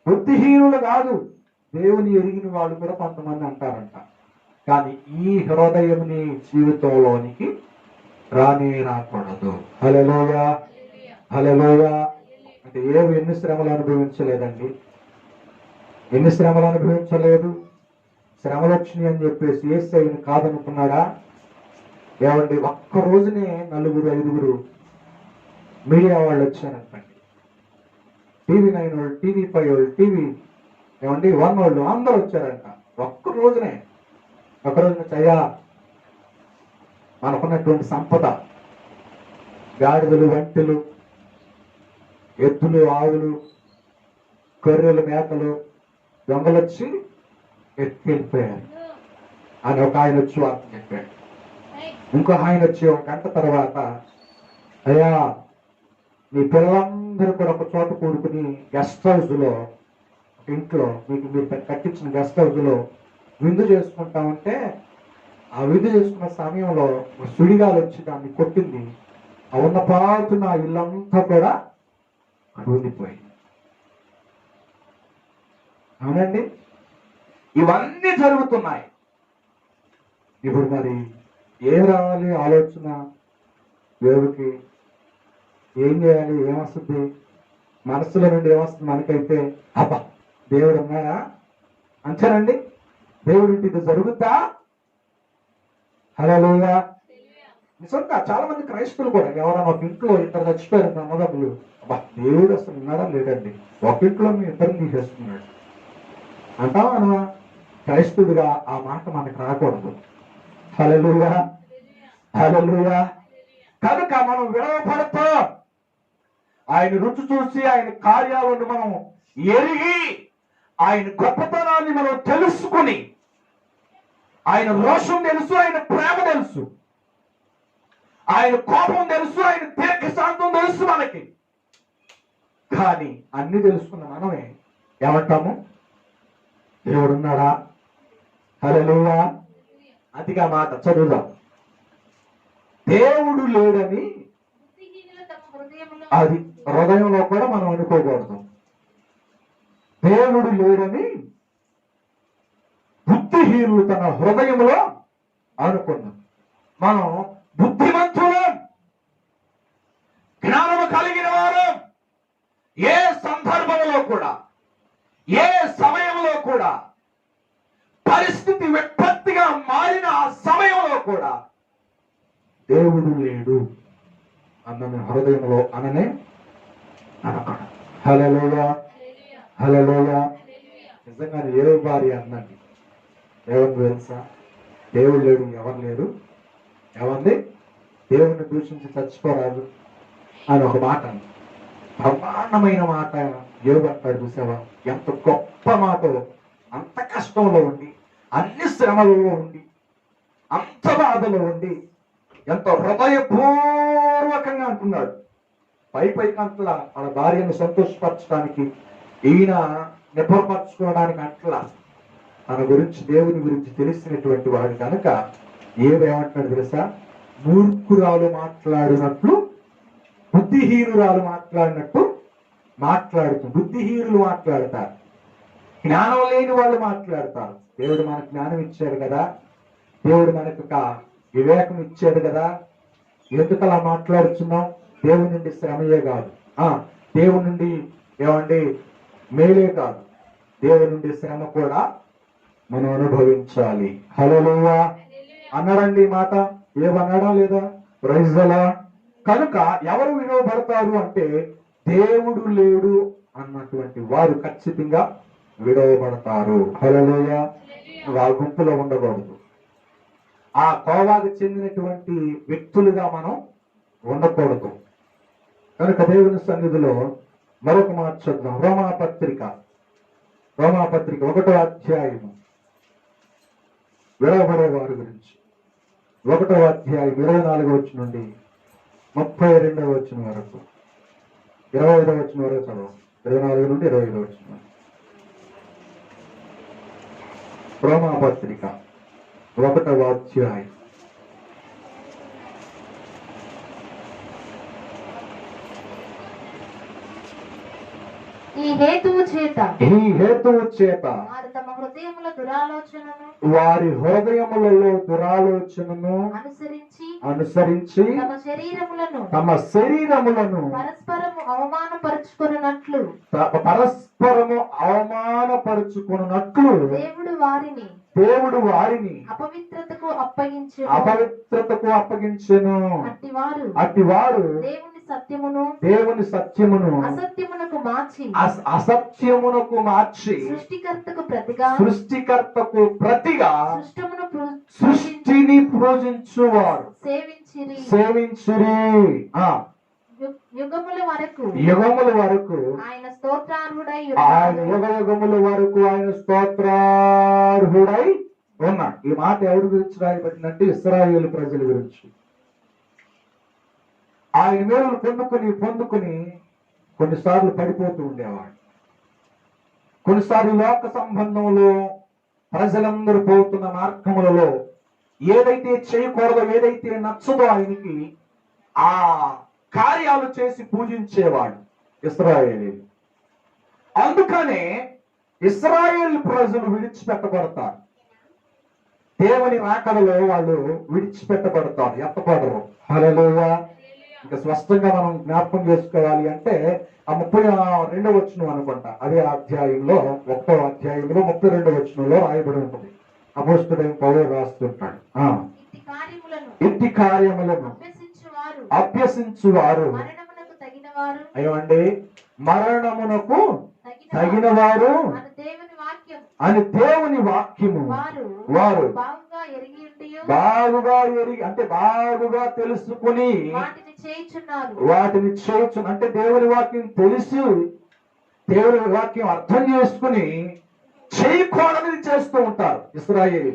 బుద్ధిహీనులు కాదు, దేవుని ఎరిగిన వాళ్ళు కూడా కొంతమంది అంటారంట. కానీ ఈ హృదయంని జీవితంలోనికి రాకూడదు. హల్లెలూయా, హల్లెలూయా. అంటే ఎన్ని శ్రమలు అనుభవించలేదండి, ఎన్ని శ్రమలు అనుభవించలేదు. శ్రమలు వచ్చినాయి అని చెప్పేసి యేసయ్యను కాదనుకున్నాడా? ఏమండి, ఒక్క రోజునే 4-5 మీడియా వాళ్ళు వచ్చారంటండి. TV9 వాళ్ళు, TV5 వాళ్ళు, ఏమండి 1 వాళ్ళు అందరూ వచ్చారంట. ఒక్క రోజునే అయ్యా మనకున్నటువంటి సంపద, గాడిదలు, వంటెలు, ఎద్దులు, ఆవులు, గొర్రెలు, మేకలు దొంగలొచ్చి ఎత్తుకెళ్ళిపోయారు. అని ఒక ఆయన వచ్చి వార్త చెప్పాడు. ఇంకో ఆయన వచ్చి ఒక గంట తర్వాత, అయ్యా మీ పిల్లలందరూ కూడా ఒక చోట కూడుకుని గెస్ట్ హౌస్ లో, ఇంట్లో మీకు మీరు కట్టించిన గెస్ట్ హౌస్ లో విందు చేసుకుంటా ఉంటే, ఆ విందు చేసుకున్న సమయంలో సుడిగాలు వచ్చి దాన్ని కొట్టింది. ఆ ఉన్న పాటున ఇల్లంతా కూడా కూలిపోయింది. అవునండి, ఇవన్నీ జరుగుతున్నాయి. ఇప్పుడు మరి ఏం రావాలి ఆలోచన దేవుడికి? ఏం చేయాలి? ఏమొస్తుంది మనసులో నుండి? ఏమొస్తుంది మనకైతే? అబ్బా దేవుడు ఉన్నాడా అంతేనండి. దేవుడి ఇది జరుగుతా. హల్లెలూయా. నిజంగా చాలా మంది క్రైస్తవులు కూడా ఎవరైనా ఒక ఇంట్లో ఇద్దరు చచ్చిపోయారు అన్నదమ్ములు, అబ్బా దేవుడు అసలు ఉన్నాడా లేదండి, ఒక ఇంట్లో మీ ఇద్దరు తీసేస్తున్నాడు అంటావా? క్రైస్తవుడిగా ఆ మాట మనకు రాకూడదు. హల్లెలూయా, హల్లెలూయా. కనుక మనం విడవపడతాం. ఆయన రుచి చూసి ఆయన కార్యాలను మనం ఎరిగి, ఆయన గొప్పతనాన్ని మనం తెలుసుకుని, ఆయన రోషం తెలుసు, ఆయన ప్రేమ తెలుసు, ఆయన కోపం తెలుసు, ఆయన దీర్ఘశాంతం తెలుసు మనకి. కానీ అన్ని తెలుసుకున్న మనమే ఏమంటాము? దేవుడు ఉన్నాడా? హల్లెలూయా. అదిగా మాట చదువుదాం. దేవుడు లేడని అది హృదయంలో కూడా మనం అనుకోకూడదు. దేవుడు లేడని బుద్ధిహీనులు తన హృదయంలో అనుకున్నాం. మనం బుద్ధిమంతులం, జ్ఞానము కలిగిన వారు. ఏ సందర్భంలో కూడా, ఏ సమయంలో కూడా, పరిస్థితి విపత్తిగా మారిన ఆ సమయంలో కూడా దేవుడు లేడు అన్న హృదయంలో అననే అనకూడదు. హల్లెలూయా, హల్లెలూయా. నిజంగా ఏ భార్య అన్నది దేవుని తెలుసా? దేవుడు లేడు, ఎవరు లేరు, ఏమంది? దేవుణ్ణి దూషించి చచ్చిపోరాదు అని ఒక మాట అంది. బ్రహ్మాండమైన మాట. యోగు అంటాడు, చూసావా ఎంత గొప్ప మాట. అంత కష్టంలో ఉండి, అన్ని శ్రమలలో ఉండి, అంత బాధలో ఉండి, ఎంతో హృదయపూర్వకంగా అంటున్నాడు. పైకి అంటలా మన భార్యను సంతోషపరచడానికి, ఈయన నిపుణపరచుకోవడానికి అంటలా, తన గురించి, దేవుని గురించి తెలిసినటువంటి వాడు కనుక ఏమంటున్నాడు తెలుసా? మూర్ఖురాలు మాట్లాడినట్లు, బుద్ధిహీనురాలు మాట్లాడినట్టు మాట్లాడుతుంది. బుద్ధిహీనులు మాట్లాడతారు, జ్ఞానం లేని వాళ్ళు మాట్లాడతారు. దేవుడు మనకు జ్ఞానం ఇచ్చాడు కదా, దేవుడు మనకు ఒక వివేకం ఇచ్చాడు కదా, ఎందుకు అలా మాట్లాడుతున్నాం? దేవుని నుండి శ్రమయే కాదు, దేవుని నుండి ఏమండి మేలే కాదు, దేవుని నుండి శ్రమ కూడా మనం అనుభవించాలి. హల్లెలూయా అన్నాడండి మాట. ఏమన్నాడా లేదా? Praise the lord. కనుక ఎవరు విడవబడతారు అంటే, దేవుడు లేడు అన్నటువంటి వారు ఖచ్చితంగా విడవబడతారు. హల్లెలూయా. నువ్వు ఆ గుంపులో ఉండకూడదు, ఆ కోవాకు చెందినటువంటి వ్యక్తులుగా మనం ఉండకూడదు. కనుక దేవుని సన్నిధిలో మరొక మాట చూద్దాం. రోమాపత్రిక 1వ అధ్యాయము విడవబడే వారి గురించి. 1వ అధ్యాయం 24వ వచనం నుండి 32వ వచనం వరకు, 25వ వచనం వరకు చదవం. 24 నుండి 25వ వచనం. రోమాపత్రిక 1వ అధ్యాయం. ఈ హేతువు చేత వారు తమ హృదయముల దురాలోచనను, వారి హృదయములలో దురాలోచనను అనుసరించి తమ శరీరములను పరస్పరము అవమానపరుచుకున్నట్లు దేవుడు వారిని అపవిత్రతకు అప్పగించెను. అట్టివారు దేవుని సత్యమును అసత్యమునకు మార్చి సృష్టికర్తకు ప్రతిగా సృష్టిని పూజించువారు సేవించిరి. యుగముల వరకు ఆయన యుగముల వరకు ఆయన స్తోత్రార్హుడై ఉన్నాడు. ఈ మాట ఎవరి గురించి రాయబడిందంటే ఇశ్రాయేలు ప్రజల గురించి. ఆయన మేలులు పొందుకుని కొన్నిసార్లు పడిపోతూ ఉండేవాడు. కొన్నిసార్లు లోక సంబంధంలో ప్రజలందరూ పోతున్న మార్గములలో ఏదైతే చేయకూడదో, ఏదైతే నచ్చదో ఆయనకి ఆ కార్యాలు చేసి పూజించేవాడు ఇశ్రాయేలు. అందుకనే ఇశ్రాయేల్ ప్రజలు విడిచిపెట్టబడతారు. దేవుని రాకడలో వాళ్ళు విడిచిపెట్టబడతారు, ఎత్తపడరు. హల్లెలూయా. ఇంకా స్పష్టంగా మనం జ్ఞాపకం చేసుకోవాలి అంటే ఆ 32వ వచనం అనుకుంటా, అదే అధ్యాయంలో 1వ అధ్యాయంలో 32వ వచనంలో రాయబడి ఉంటుంది. అపోస్తలుడైన పౌలు రాస్తుంటాడు, ఇట్టి కార్యములను అభ్యసించువారు అయ్యండి మరణమునకు తగిన వారు అని దేవుని వాక్యము వారు బాగుగా ఎరిగి, అంటే బాగుగా తెలుసుకుని వాటిని చేయొచ్చు. అంటే దేవుని వాక్యం తెలిసి, దేవుని వాక్యం అర్థం చేసుకుని చేయకూడనిది చేస్తూ ఉంటారు ఇశ్రాయేలు.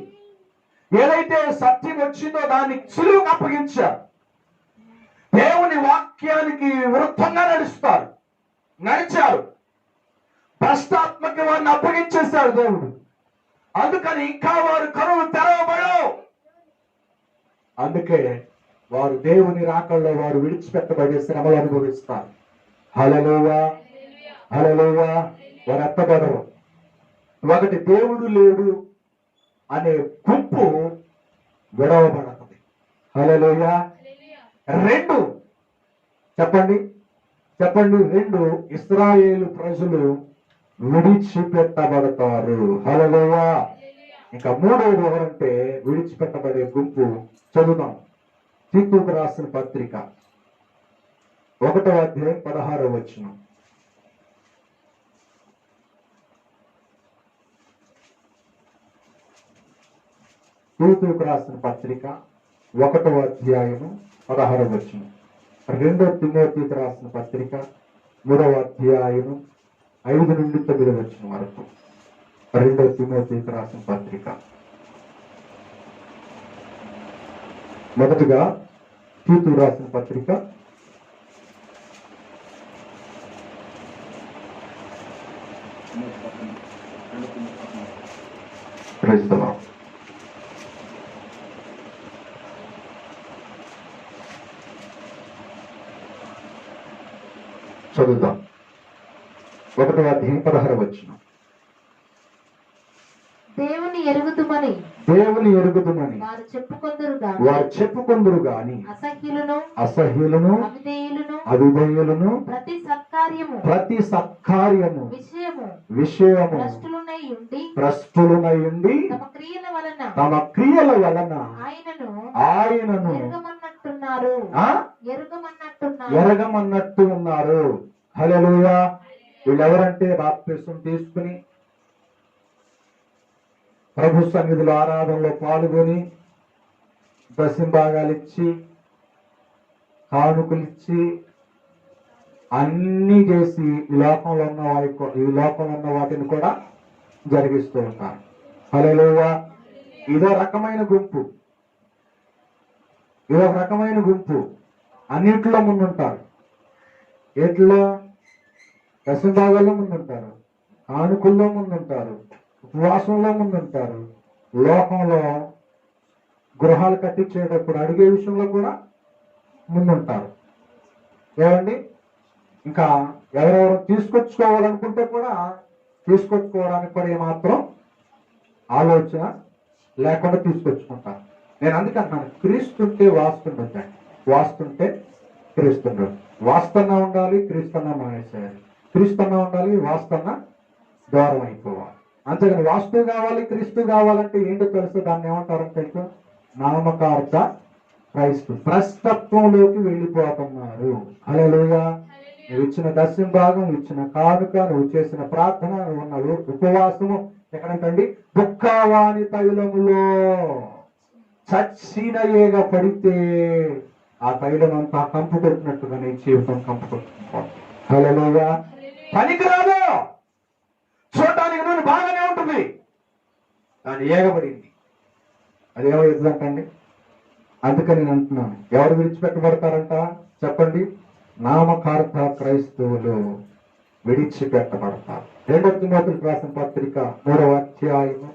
ఏదైతే సత్యం వచ్చిందో దాన్ని సులువుగా అప్పగించారు. దేవుని వాక్యానికి విరుద్ధంగా నడిచారు. భ్రష్టాత్మకి వారిని అప్పగించేశాడు దేవుడు. అందుకని ఇంకా వారు కనులు తెరవబడవు. అందుకే వారు దేవుని రాకల్లో వారు విడిచిపెట్టబడే శ్రమలు అనుభవిస్తారు. హల్లెలూయా, హల్లెలూయా. వారు ఎత్తబడరు. ఒకటి, దేవుడు లేడు అనే గుంపు విడవబడుతుంది. హల్లెలూయా. 2 చెప్పండి, ఇశ్రాయేలు ప్రజలు విడిచిపెట్టబడతారు. హల్లెలూయా. ఇంకా 3వది ఎవరంటే విడిచిపెట్టబడే గుంపు. చదువుదాం. తీతుకు రాసిన పత్రిక 1వ అధ్యాయం 16వ వచనం. తీతుకు రాసిన పత్రిక 1వ అధ్యాయము 16వ వచనం. 2వ తిమోతికి రాసిన పత్రిక 3వ అధ్యాయము 5 నుండి 9వ వచనం వరకు. 2వ తిమోతికి రాసిన పత్రిక. మొదటగా తీతు రాసిన పత్రిక 2వ చదువుదాం. 1వ అధ్యాయం 16వ వచనం. దేవుని ఎరుగుదుమని వారు చెప్పుకొందురు గాని అసహ్యులను అవిధేయులను ప్రతి సత్కార్యము విషయము భ్రష్టులనై ఉండి తమ క్రియల వలన ఆయనను ఎరగమన్నట్టు ఉన్నారు. హల్లెలూయా. వీళ్ళెవరంటే బాప్తిసం తీసుకుని ప్రభు సన్నిధిలో ఆరాధనలో పాల్గొని దశంభాగాలు ఇచ్చి కానుకలిచ్చి అన్ని చేసి ఈ లోకంలో ఉన్న వాటిని కూడా జరిగిస్తూ ఉంటారు. హల్లెలూయా. ఇదో రకమైన గుంపు అన్నింటిలో ముందుంటారు. ఏట్లో దశంభాగాల్లో ముందుంటారు, కానుకల్లో ముందుంటారు, ఉపవాసంలో ముందుంటారు, లోకంలో గృహాలు కట్టించేటప్పుడు అడిగే విషయంలో కూడా ముందుంటారు. ఏమండి, ఇంకా ఎవరెవరు తీసుకొచ్చుకోవాలనుకుంటే కూడా తీసుకొచ్చుకోవడానికి కూడా ఏమాత్రం ఆలోచన లేకుండా తీసుకొచ్చుకుంటారు. నేను అందుకే అంటున్నాను, క్రీస్తుంటే వాస్తుండొద్దండి, వాస్తుంటే క్రీస్తుండదు. వాస్తన్నా ఉండాలి, క్రీస్తన్నా మానేసేయాలి. క్రీస్తన్నా ఉండాలి, వాస్తన్నా దూరం అయిపోవాలి. అంతేగాని వాస్తు కావాలి, క్రీస్తు కావాలంటే ఏంటో తెలుసు, దాన్ని ఏమంటారంటే నామకార్థ క్రైస్తు భ్రష్టత్వంలోకి వెళ్ళిపోతున్నారు. హల్లెలూయా. నువ్వు ఇచ్చిన దశం భాగం, ఇచ్చిన కానుక, నువ్వు చేసిన ప్రార్థన, నువ్వు ఉన్న ఉపవాసము ఎక్కడంటండి దుఃఖవాని తైలములో చచ్చిన ఏగ పడితే ఆ తైలం అంతా కంపు కొట్టినట్టుగా నీ జీవితం కంపు కొట్టుకుంటాం. హల్లెలూయా. పనికిరాదు, చూడటానికి నువ్వు బాగానే ఉంటుంది, కానీ ఏగబడింది. అదేమైందంటండి. అందుకని నేను అంటున్నాను, ఎవరు విడిచిపెట్టబడతారంట చెప్పండి? నామకార్థ క్రైస్తవులు విడిచిపెట్టబడతారు. 2 తిమోతికి రాసిన పత్రిక 3వ అధ్యాయము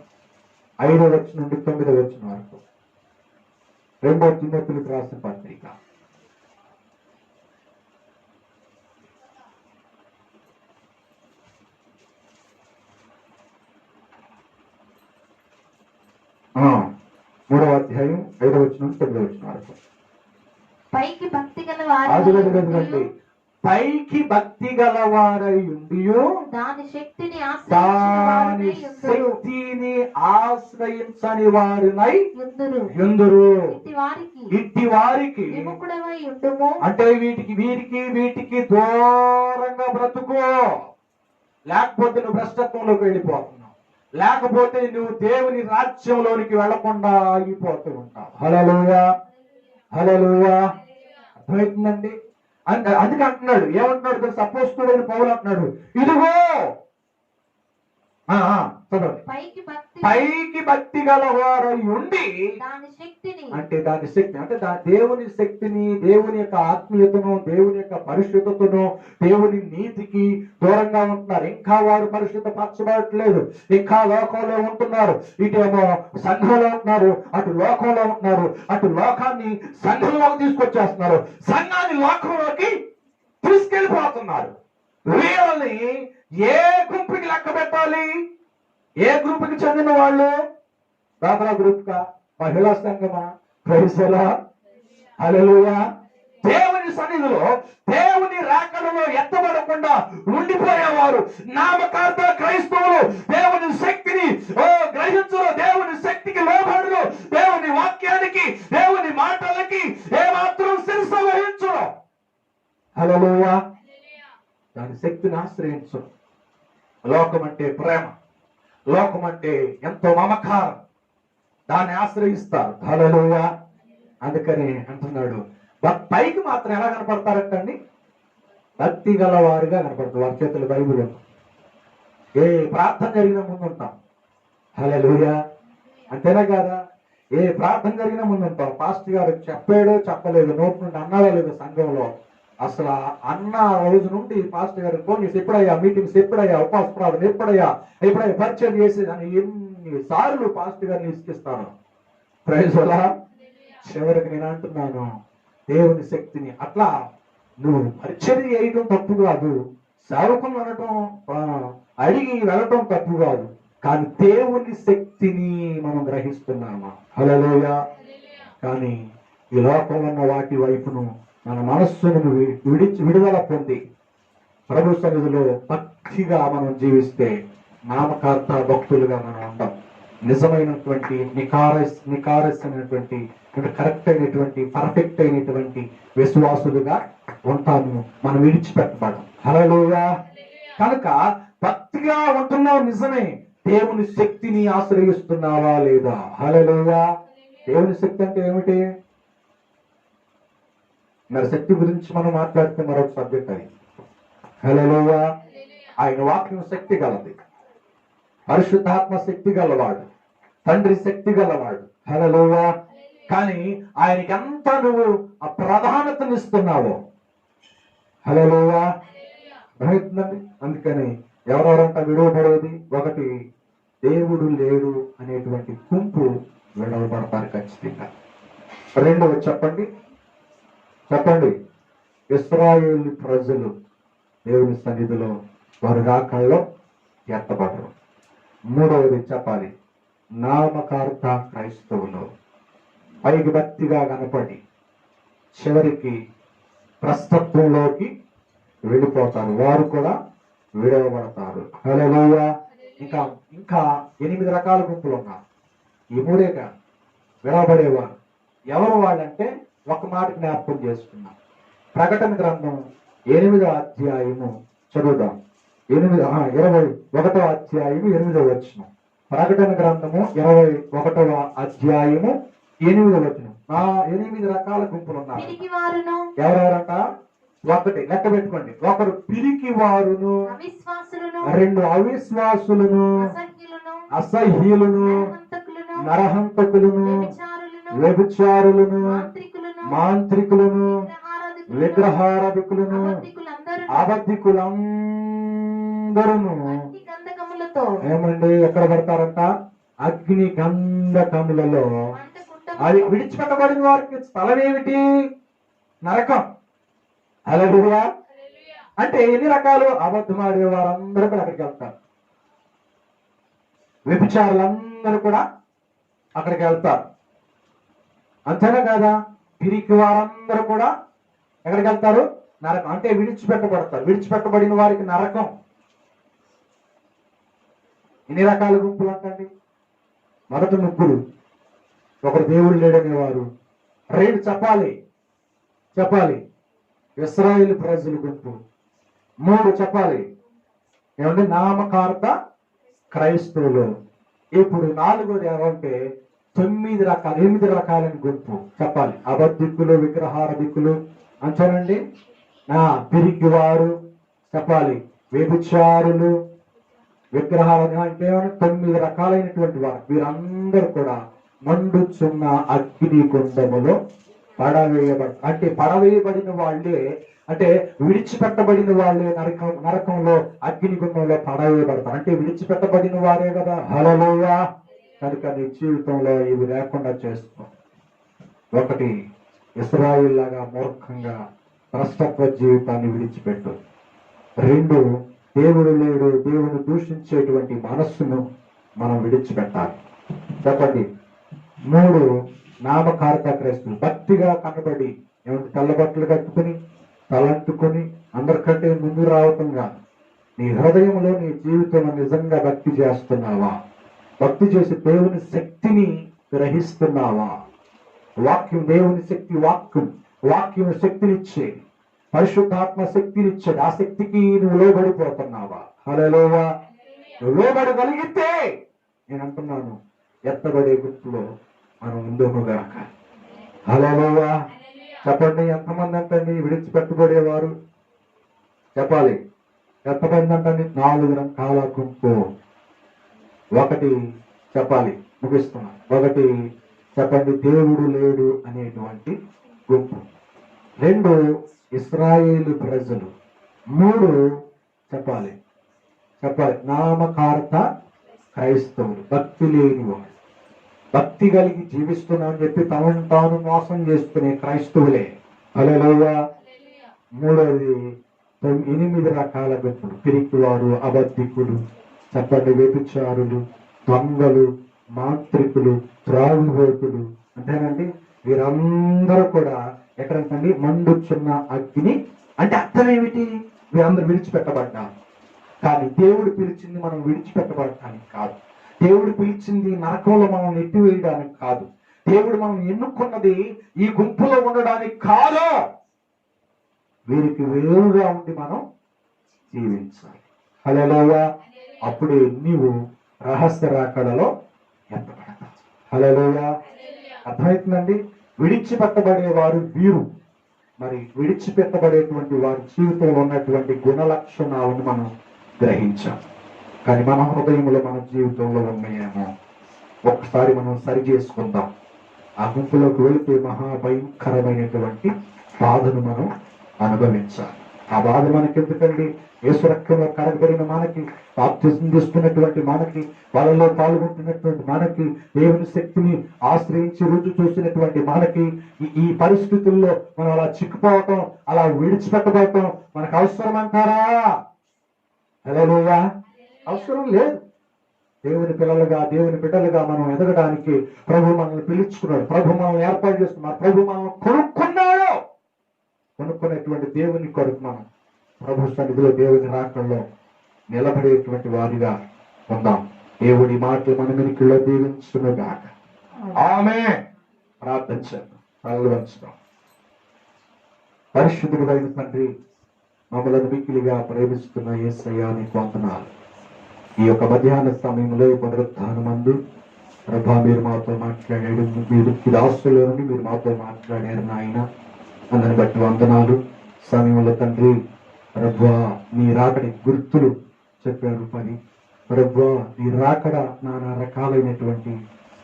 5వ వచనం నుండి 9వ వచనం వరకు. 2 తిమోతికి రాసిన పత్రిక ఆ, 3వ అధ్యాయం 5వ వచనం నుండి 9వ వచనం వరకు. పైకి భక్తి గల అదుగదుగదుగండి. పైకి భక్తి గలవారై ఉండియు దాని శక్తిని దాని శక్తిని ఆశ్రయించని వారినై యుందురు. ఇట్టి వారికి విముఖుడవై ఉండుము. అంటే వీరికి దూరంగా బ్రతుకు. లేకపోతే నువ్వు భ్రష్టత్వంలోకి వెళ్ళిపోతున్నావు, లేకపోతే నువ్వు దేవుని రాజ్యంలోనికి వెళ్లకుండా ఆగిపోతూ ఉంటావు. హల్లెలూయా, హల్లెలూయా. అర్థమవుతుందండి? అందుకే అంటున్నాడు, ఏమంటున్నాడు తెలుసు? అపోస్తలుడైన పౌలు అంటున్నాడు, ఇదిగో పైకి భక్తి గలవారై ఉండి అంటే దాని శక్తి అంటే దేవుని శక్తిని, దేవుని యొక్క ఆత్మీయతను, దేవుని యొక్క పరిశుద్ధతను, దేవుని నీతికి దూరంగా ఉంటున్నారు. ఇంకా వారు పరిశుద్ధ పరచబడట్లేదు, ఇంకా లోకంలో ఉంటున్నారు. ఇటేమో సంఘంలో ఉంటున్నారు, అటు లోకంలో ఉంటున్నారు. అటు లోకాన్ని సంఘంలోకి తీసుకొచ్చేస్తున్నారు, సంఘాన్ని లోకంలోకి తీసుకెళ్ళిపోతున్నారు. వీళ్ళని ఏ గుంపుకి లెక్క పెట్టాలి? ఏ గ్రూప్కి చెందిన వాళ్ళు? ప్రార్థనా గ్రూప్ కా, మహిళా సంఘమా? క్రైస్తవులా? హల్లెలూయా. దేవుని సన్నిధిలో, దేవుని రాకడలో ఎత్తబడకుండా ఉండిపోయేవారు నామకార్థ క్రైస్తవులు. దేవుని శక్తిని గ్రహించరు, దేవుని శక్తికి లోబడరు, దేవుని వాక్యానికి, దేవుని మాటలకి ఏమాత్రం శిరస వహించరు. హల్లెలూయా. దాని శక్తిని ఆశ్రయించరు. లోకం అంటే ప్రేమ, లోకం అంటే ఎంతో మమకారం, దాన్ని ఆశ్రయిస్తారు. హల్లెలూయా. అందుకని అంటున్నాడు, పైకి మాత్రం ఎలా కనపడతారంటండి? భక్తి గలవారుగా కనపడతారు. వారి చేతులు బైబిల్ ఏ ప్రార్థన జరిగిన ముందు ఉంటాం. హల్లెలూయా. అంతేనా కాదా? ఏ ప్రార్థన జరిగిన ముందు ఉంటాం. పాస్టర్ గారు చెప్పాడో చెప్పలేదు, నోటి నుండి అన్నాడో లేదో సంఘంలో, అసలు అన్న రోజు నుండి పాస్టర్ గారు ఫోన్ చేసి ఎప్పుడయ్యా మీటింగ్స్, ఎప్పుడయ్యా ఉపవాస ప్రార్థన, ఎప్పుడయ్యా పరిచయం చేసి అని ఎన్నిసార్లు పాస్టర్ గారిని ఇసుకిస్తాను. ప్రైజ్ అలా. చివరికి నేను అంటున్నాను, దేవుని శక్తిని అట్లా నువ్వు పరిచయం చేయటం తప్పు కాదు, సేవకులు అనటం అడిగి వెళ్ళటం తప్పు కాదు, కానీ దేవుని శక్తిని మనం గ్రహిస్తున్నామా? హల్లెలూయా. కానీ ఈ లోకంలో ఉన్న వాటి వైపును మన మనస్సును విడుదల పొంది ప్రభు సన్నిధిలో భక్తిగా మనం జీవిస్తే నామకార్థ భక్తులుగా మనం ఉంటాం. నిజమైనటువంటి నికారస్ అయినటువంటి కరెక్ట్ అయినటువంటి పర్ఫెక్ట్ అయినటువంటి విశ్వాసులుగా ఉంటాము. మనం విడిచిపెట్టబడం. హల్లెలూయా. కనుక భక్తిగా ఉంటున్నావు నిజమే, దేవుని శక్తిని ఆశ్రయిస్తున్నావా లేదా? హల్లెలూయా. దేవుని శక్తి అంటే ఏమిటి? మరి శక్తి గురించి మనం మాట్లాడితే మరొక సబ్జెక్ట్ అది. హల్లెలూయా. ఆయన వాక్యం శక్తి గలది, పరిశుద్ధాత్మ శక్తి గలవాడు, తండ్రి శక్తి గలవాడు. హల్లెలూయా. కానీ ఆయనకి ఎంత నువ్వు ఆ ప్రాధాన్యతనిస్తున్నావో. హల్లెలూయా. గ్రహిస్తుందండి. అందుకని ఎవరెవరంతా విడవబడేది? ఒకటి, దేవుడు లేడు అనేటువంటి గుంపు విడవబడతారు ఖచ్చితంగా. రెండవ చెప్పండి, ఇశ్రాయేలు ప్రజలు దేవుని సన్నిధిలో వారి రాకల్లో ఎత్తబడరు. మూడవది చెప్పాలి, నామకార్థ క్రైస్తవులు పైకి భక్తిగా కనపడి చివరికి భ్రష్టత్వంలోకి వెళ్ళిపోతారు, వారు కూడా విడవబడతారు. హల్లెలూయా. ఇంకా 8 రకాల గుంపులు ఉన్నారు. ఈ మూడే కాదు, విడవబడేవారు ఎవరు వాళ్ళంటే ఒక మాట జ్ఞాపకం చేసుకున్నాం. ప్రకటన గ్రంథం 8వ అధ్యాయము చదువుదాం. 21వ అధ్యాయము 8వ వచనం. ప్రకటన గ్రంథము 21వ అధ్యాయము 8వ వచనం. 8 రకాల గుంపులు ఉన్నారు. ఎవరెవరంట? ఒకటి లెక్క పెట్టుకోండి. ఒకరు పిరికి వారును, రెండు అవిశ్వాసులను, అసహ్యులను, నరహంతకులను, వ్యభిచారులను, మాంత్రికులను, విగ్రహారాధికులను, అబద్ధికులందరూ ఏమండి ఎక్కడ పడతారంట? అగ్ని గంధకములలో. అది విడిచిపెట్టబడిన వారికి స్థలం ఏమిటి? నరకం. హల్లెలూయా. అంటే ఎన్ని రకాలు? అబద్ధమాడే వారందరూ కూడా అక్కడికి వెళ్తారు, వ్యభిచారులందరూ కూడా అక్కడికి వెళ్తారు. అంతేనా కాదా? పిరికి వారందరూ కూడా ఎక్కడికి వెళ్తారు? నరకం. అంటే విడిచిపెట్టబడతారు. విడిచిపెట్టబడిన వారికి నరకం. ఎన్ని రకాల గుంపులు అంటండి? మొదటి ముగ్గురు, ఒకరు దేవుడు లేడనేవారు. రెండు చెప్పాలి ఇశ్రాయేలు ప్రజల గుంపు. మూడు చెప్పాలి ఏమంటే నామకార్థ క్రైస్తవులు. ఇప్పుడు నాలుగోది ఏమంటే 8 రకాలని గుంపు చెప్పాలి. అబద్ధికులు, విగ్రహారధికులు అంతేనండి, పిరికి వారు చెప్పాలి, వ్యభిచారులు, విగ్రహారాధన అంటే 9 రకాలైనటువంటి వారు. వీరందరూ కూడా మండుచున్న అగ్ని గుండములో అంటే పడవేయబడిన వాళ్ళే, అంటే విడిచిపెట్టబడిన వాళ్ళే నరకంలో అగ్ని గుండంలో పడవేయబడతారు. అంటే విడిచిపెట్టబడిన వారే కదా. హల్లెలూయా. కనుక నీ జీవితంలో ఇవి లేకుండా చేస్తాం. ఒకటి, ఇశ్రాయేలు లాగా మూర్ఖంగా భ్రష్టత్వ జీవితాన్ని విడిచిపెట్టు. రెండు, దేవుడు లేడు, దేవుని దూషించేటువంటి మనస్సును మనం విడిచిపెట్టాలి. చెప్పండి. మూడు, నామకార్థ క్రైస్తవులు, భక్తిగా కనబడి ఏమంటే తెల్లబట్టలు కట్టుకుని తలంటుకొని అందరికంటే ముందు రావటం కాదు. నీ హృదయంలో నీ జీవితంలో నిజంగా భక్తి చేస్తున్నావా? భక్తి చేసి దేవుని శక్తిని గ్రహిస్తున్నావా? వాక్యం దేవుని శక్తి, వాక్యం శక్తినిచ్చే, పరిశుద్ధాత్మ శక్తినిచ్చేది. ఆ శక్తికి నువ్వు లోబడిపోతున్నావా? హల్లెలూయా. నువ్వు లోబడగలిగితే నేను అంటున్నాను, ఎత్తబడే గుర్తులో మనం ముందుగాక. హల్లెలూయా. చెప్పండి. ఎంతమంది అంటండి విడిచిపెట్టబడేవారు? చెప్పాలి. ఎంతమంది అంటండి? 4 రకాల గుంపు. ఒకటి చెప్పాలి, ముగిస్తున్నా. ఒకటి చెప్పండి, దేవుడు లేడు అనేటువంటి గుంపు. రెండు, ఇశ్రాయేలు ప్రజలు. మూడు చెప్పాలి నామకార్థ క్రైస్తవులు, భక్తి లేని వాడు. భక్తి కలిగి జీవిస్తున్నామని చెప్పి తమను తాను మోసం చేసుకునే క్రైస్తవులే. హల్లెలూయా. మూడవది 8 రకాల గుంపులు, పిరికివారు, అబద్ధికులు, చెప్పండి, వ్యభిచారులు, దొంగలు, మాంత్రికులు, త్రాగుబోతులు. అంతేనండి. వీరందరూ కూడా ఎక్కడంటండి? మండుచున్న అగ్ని. అంటే అర్థం ఏమిటి? వీరందరూ విడిచిపెట్టబడ్డారు. కానీ దేవుడు పిలిచింది మనం విడిచిపెట్టబడటానికి కాదు. దేవుడు పిలిచింది నరకంలో మనం నెట్టివేయడానికి కాదు. దేవుడు మనం ఎన్నుకున్నది ఈ గుంపులో ఉండడానికి కాదు. వీరికి వేరుగా ఉండి మనం జీవించాలి. హల్లెలూయా. అప్పుడే నీవు రహస్య రాకడలో ఎత్తబడతావు. హల్లెలూయా. అర్థమవుతుందండి. విడిచిపెట్టబడేవారు వీరు. మరి విడిచిపెట్టబడేటువంటి వారి జీవితంలో ఉన్నటువంటి గుణ లక్షణాలను మనం గ్రహించాం. కానీ మన హృదయంలో, మన జీవితంలో ఉన్నాయేమో ఒక్కసారి మనం సరి చేసుకుందాం. ఆ గుంపులోకి వెళితే మహాభయంకరమైనటువంటి బాధను మనం అనుభవించాలి. ఆ బాధ మనకి ఎందుకండి? యేసు రక్తంలో కడగబడిన మనకి, బాప్తిజం తీసుకున్నటువంటి మనకి, వాళ్ళలో పాల్గొంటున్నటువంటి మనకి, దేవుని శక్తిని ఆశ్రయించి రుచి చూసినటువంటి మనకి ఈ పరిస్థితుల్లో మనం అలా చిక్కుపోవటం, అలా విడిచిపెట్టబోవటం మనకు అవసరం అంటారా? హల్లెలూయా. అవసరం లేదు. దేవుని పిల్లలుగా, దేవుని బిడ్డలుగా మనం ఎదగడానికి ప్రభు మనల్ని పిలుచుకున్నాడు. ప్రభు మనల్ని ఏర్పాటు చేసుకున్నాడు. ప్రభు మనల్ని కొనుక్కున్నాడు. కొనుక్కునేటువంటి దేవుని కొరకు మనం ప్రభు సన్నిధిలో, దేవుని రాకల్లో నిలబడేటువంటి వారిగా ఉందాం. దేవుడి మాటలు మన వెనుకల్లో దీవించునుగాక. ఆమేన్. ప్రార్థన చేద్దాం. తలలు వంచుదాం. పరిశుద్ధుడైన తండ్రి, మమ్మలను మిక్కిలిగా ప్రేమిస్తున్న యేసయ్యా నీకు వందనాలు. ఈ యొక్క మధ్యాహ్న సమయంలో పునరుత్థానమందు ప్రభా మీరు మాతో మాట్లాడాడు. మీరు దాసుల నుండి మీరు మాతో మాట్లాడారు నాయన. అందరిని బట్టి వందనాలు. సమయంలో తండ్రి ప్రభా నీ రాకడి గుర్తులు చెప్పారు 10. ప్రభా నీ రాకడ నానా రకాలైనటువంటి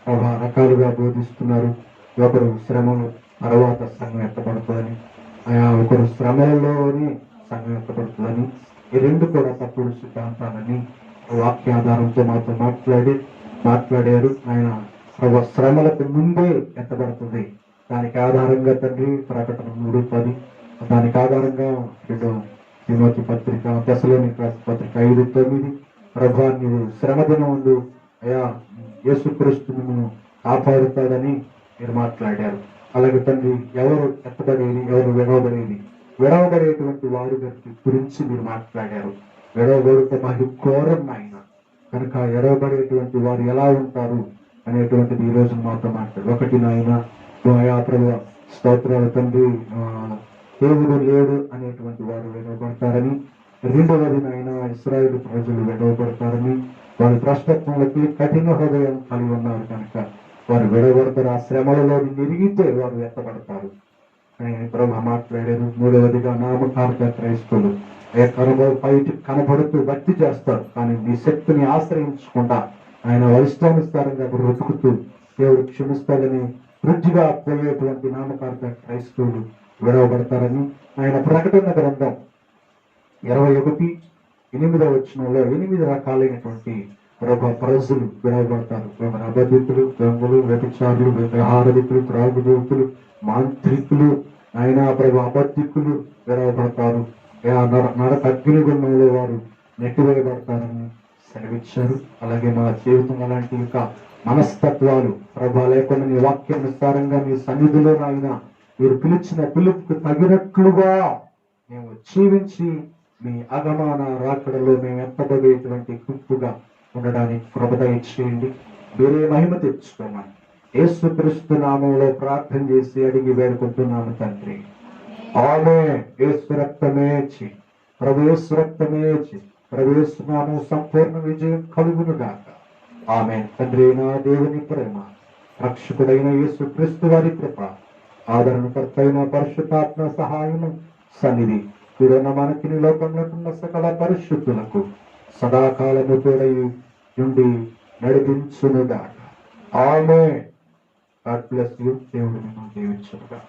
ప్రభా రకాలుగా బోధిస్తున్నారు. ఒకరు శ్రమలు తర్వాత సంఘం ఎత్తబడుతుందని, ఒకరు శ్రమలలోని సంఘం ఎత్తబడుతుందని, ఈ రెండు కూడా తప్పుడు సిద్ధాంతాలని వాక్యాధారంతో మాతో మాట్లాడారు. ఆయన ప్రభు శ్రమలకు ముందే ఎత్తబడుతుంది. దానికి ఆధారంగా తండ్రి ప్రకటన 3:10, దానికి ఆధారంగా 2 తిమోతి పత్రిక, తెస్సలోనికీ రాసిన పత్రిక 5:9, ప్రభా నీవు శ్రమ దినముందు అయా యేసుక్రీస్తును కాపాడుతాడని మీరు మాట్లాడారు. అలాగే తండ్రి ఎవరు ఎత్తబడేది, ఎవరు విడవబడేటువంటి వారి గురించి మీరు మాట్లాడారు. విడవబడితే మహి ఘోరం ఆయన కనుక ఎడవబడేటువంటి వారు ఎలా ఉంటారు అనేటువంటిది ఈ రోజు మాతో మాట్లాడు. ఒకటి నాయన ప్రభు స్తోత్రాలు తండ్రి, దేవుడు లేడు అనేటువంటి వారు విడవబడతారని, రెండవది నాయన ఇశ్రాయేలు ప్రజలు విడవబడతారని, వారి భ్రష్టత్వాలకి కఠిన హృదయం కలిగి ఉన్నారు కనుక వారు విడవబడతారు. ఆ శ్రమలలో నిరిగితే వారు ఎత్తబడతారు ప్రభు మాట్లాడారు. మూడవదిగా నామకార్థ క్రైస్తవులు బయటికి కనబడుతూ భక్తి చేస్తారు, కానీ నీ శక్తిని ఆశ్రయించకుండా ఆయన వరిష్టానుసారంగా బ్రతుకుతూ దేవుడు క్షమిస్తాడని వృద్ధిగా పోయేటువంటి నామకార్థ క్రైస్తవులు విడవబడతారని ఆయన ప్రకటన గ్రంథం 21:8 8 రకాలైనటువంటి ప్రజలు విడవబడతారు. అబద్ధికులు, దొంగలు, వ్యభిచారులు, విహారధికులు, త్రాగుబోతులు, మాంత్రికులు, ఆయన ప్రభు అబద్ధికులు విడవబడతారు. నరక అగ్నిగుండంలో వారు నెట్టివేయబడతారని సెలవిచ్చారు. అలాగే మన జీవితం అలాంటి ఇంకా మనస్తత్వాలు ప్రభా లేకుండా నీ వాక్యానుసారంగా మీ సన్నిధిలో ఆయన మీరు పిలిచిన పిలుపుకు తగినట్లుగా మేము జీవించి మీ అగమాన రాకడలో మేము ఎత్తబడేటువంటి గుంపుగా ఉండడానికి కృప దయచేయండి. మీరే మహిమ తెచ్చుకోమని యేసుక్రీస్తు నామంలో ప్రార్థన చేసి అడిగి వేడుకుంటున్నాము తండ్రి. ఆమేన్. యేసు రక్తమే ప్రభు యేసు రక్తమే ప్రభు యేసు నామం సంపూర్ణ విజయం కలుగును గాక. ఆమేన్. తండ్రి నా దేవుని ప్రేమ, రక్షకుడైన యేసుక్రీస్తు వారి కృప, ఆదరణకర్త అయిన పరిశుద్ధాత్మ సహాయము సన్నిధి ఇప్పుడున్న మనకి లోకంలో ఉన్న సకల పరిశుద్ధులకు సదాకాలము తోడై నుండి నడిపించునుగాక. ఆమేన్. God bless you. దేవుడు మిమ్మల్ని దీవించునుగాక.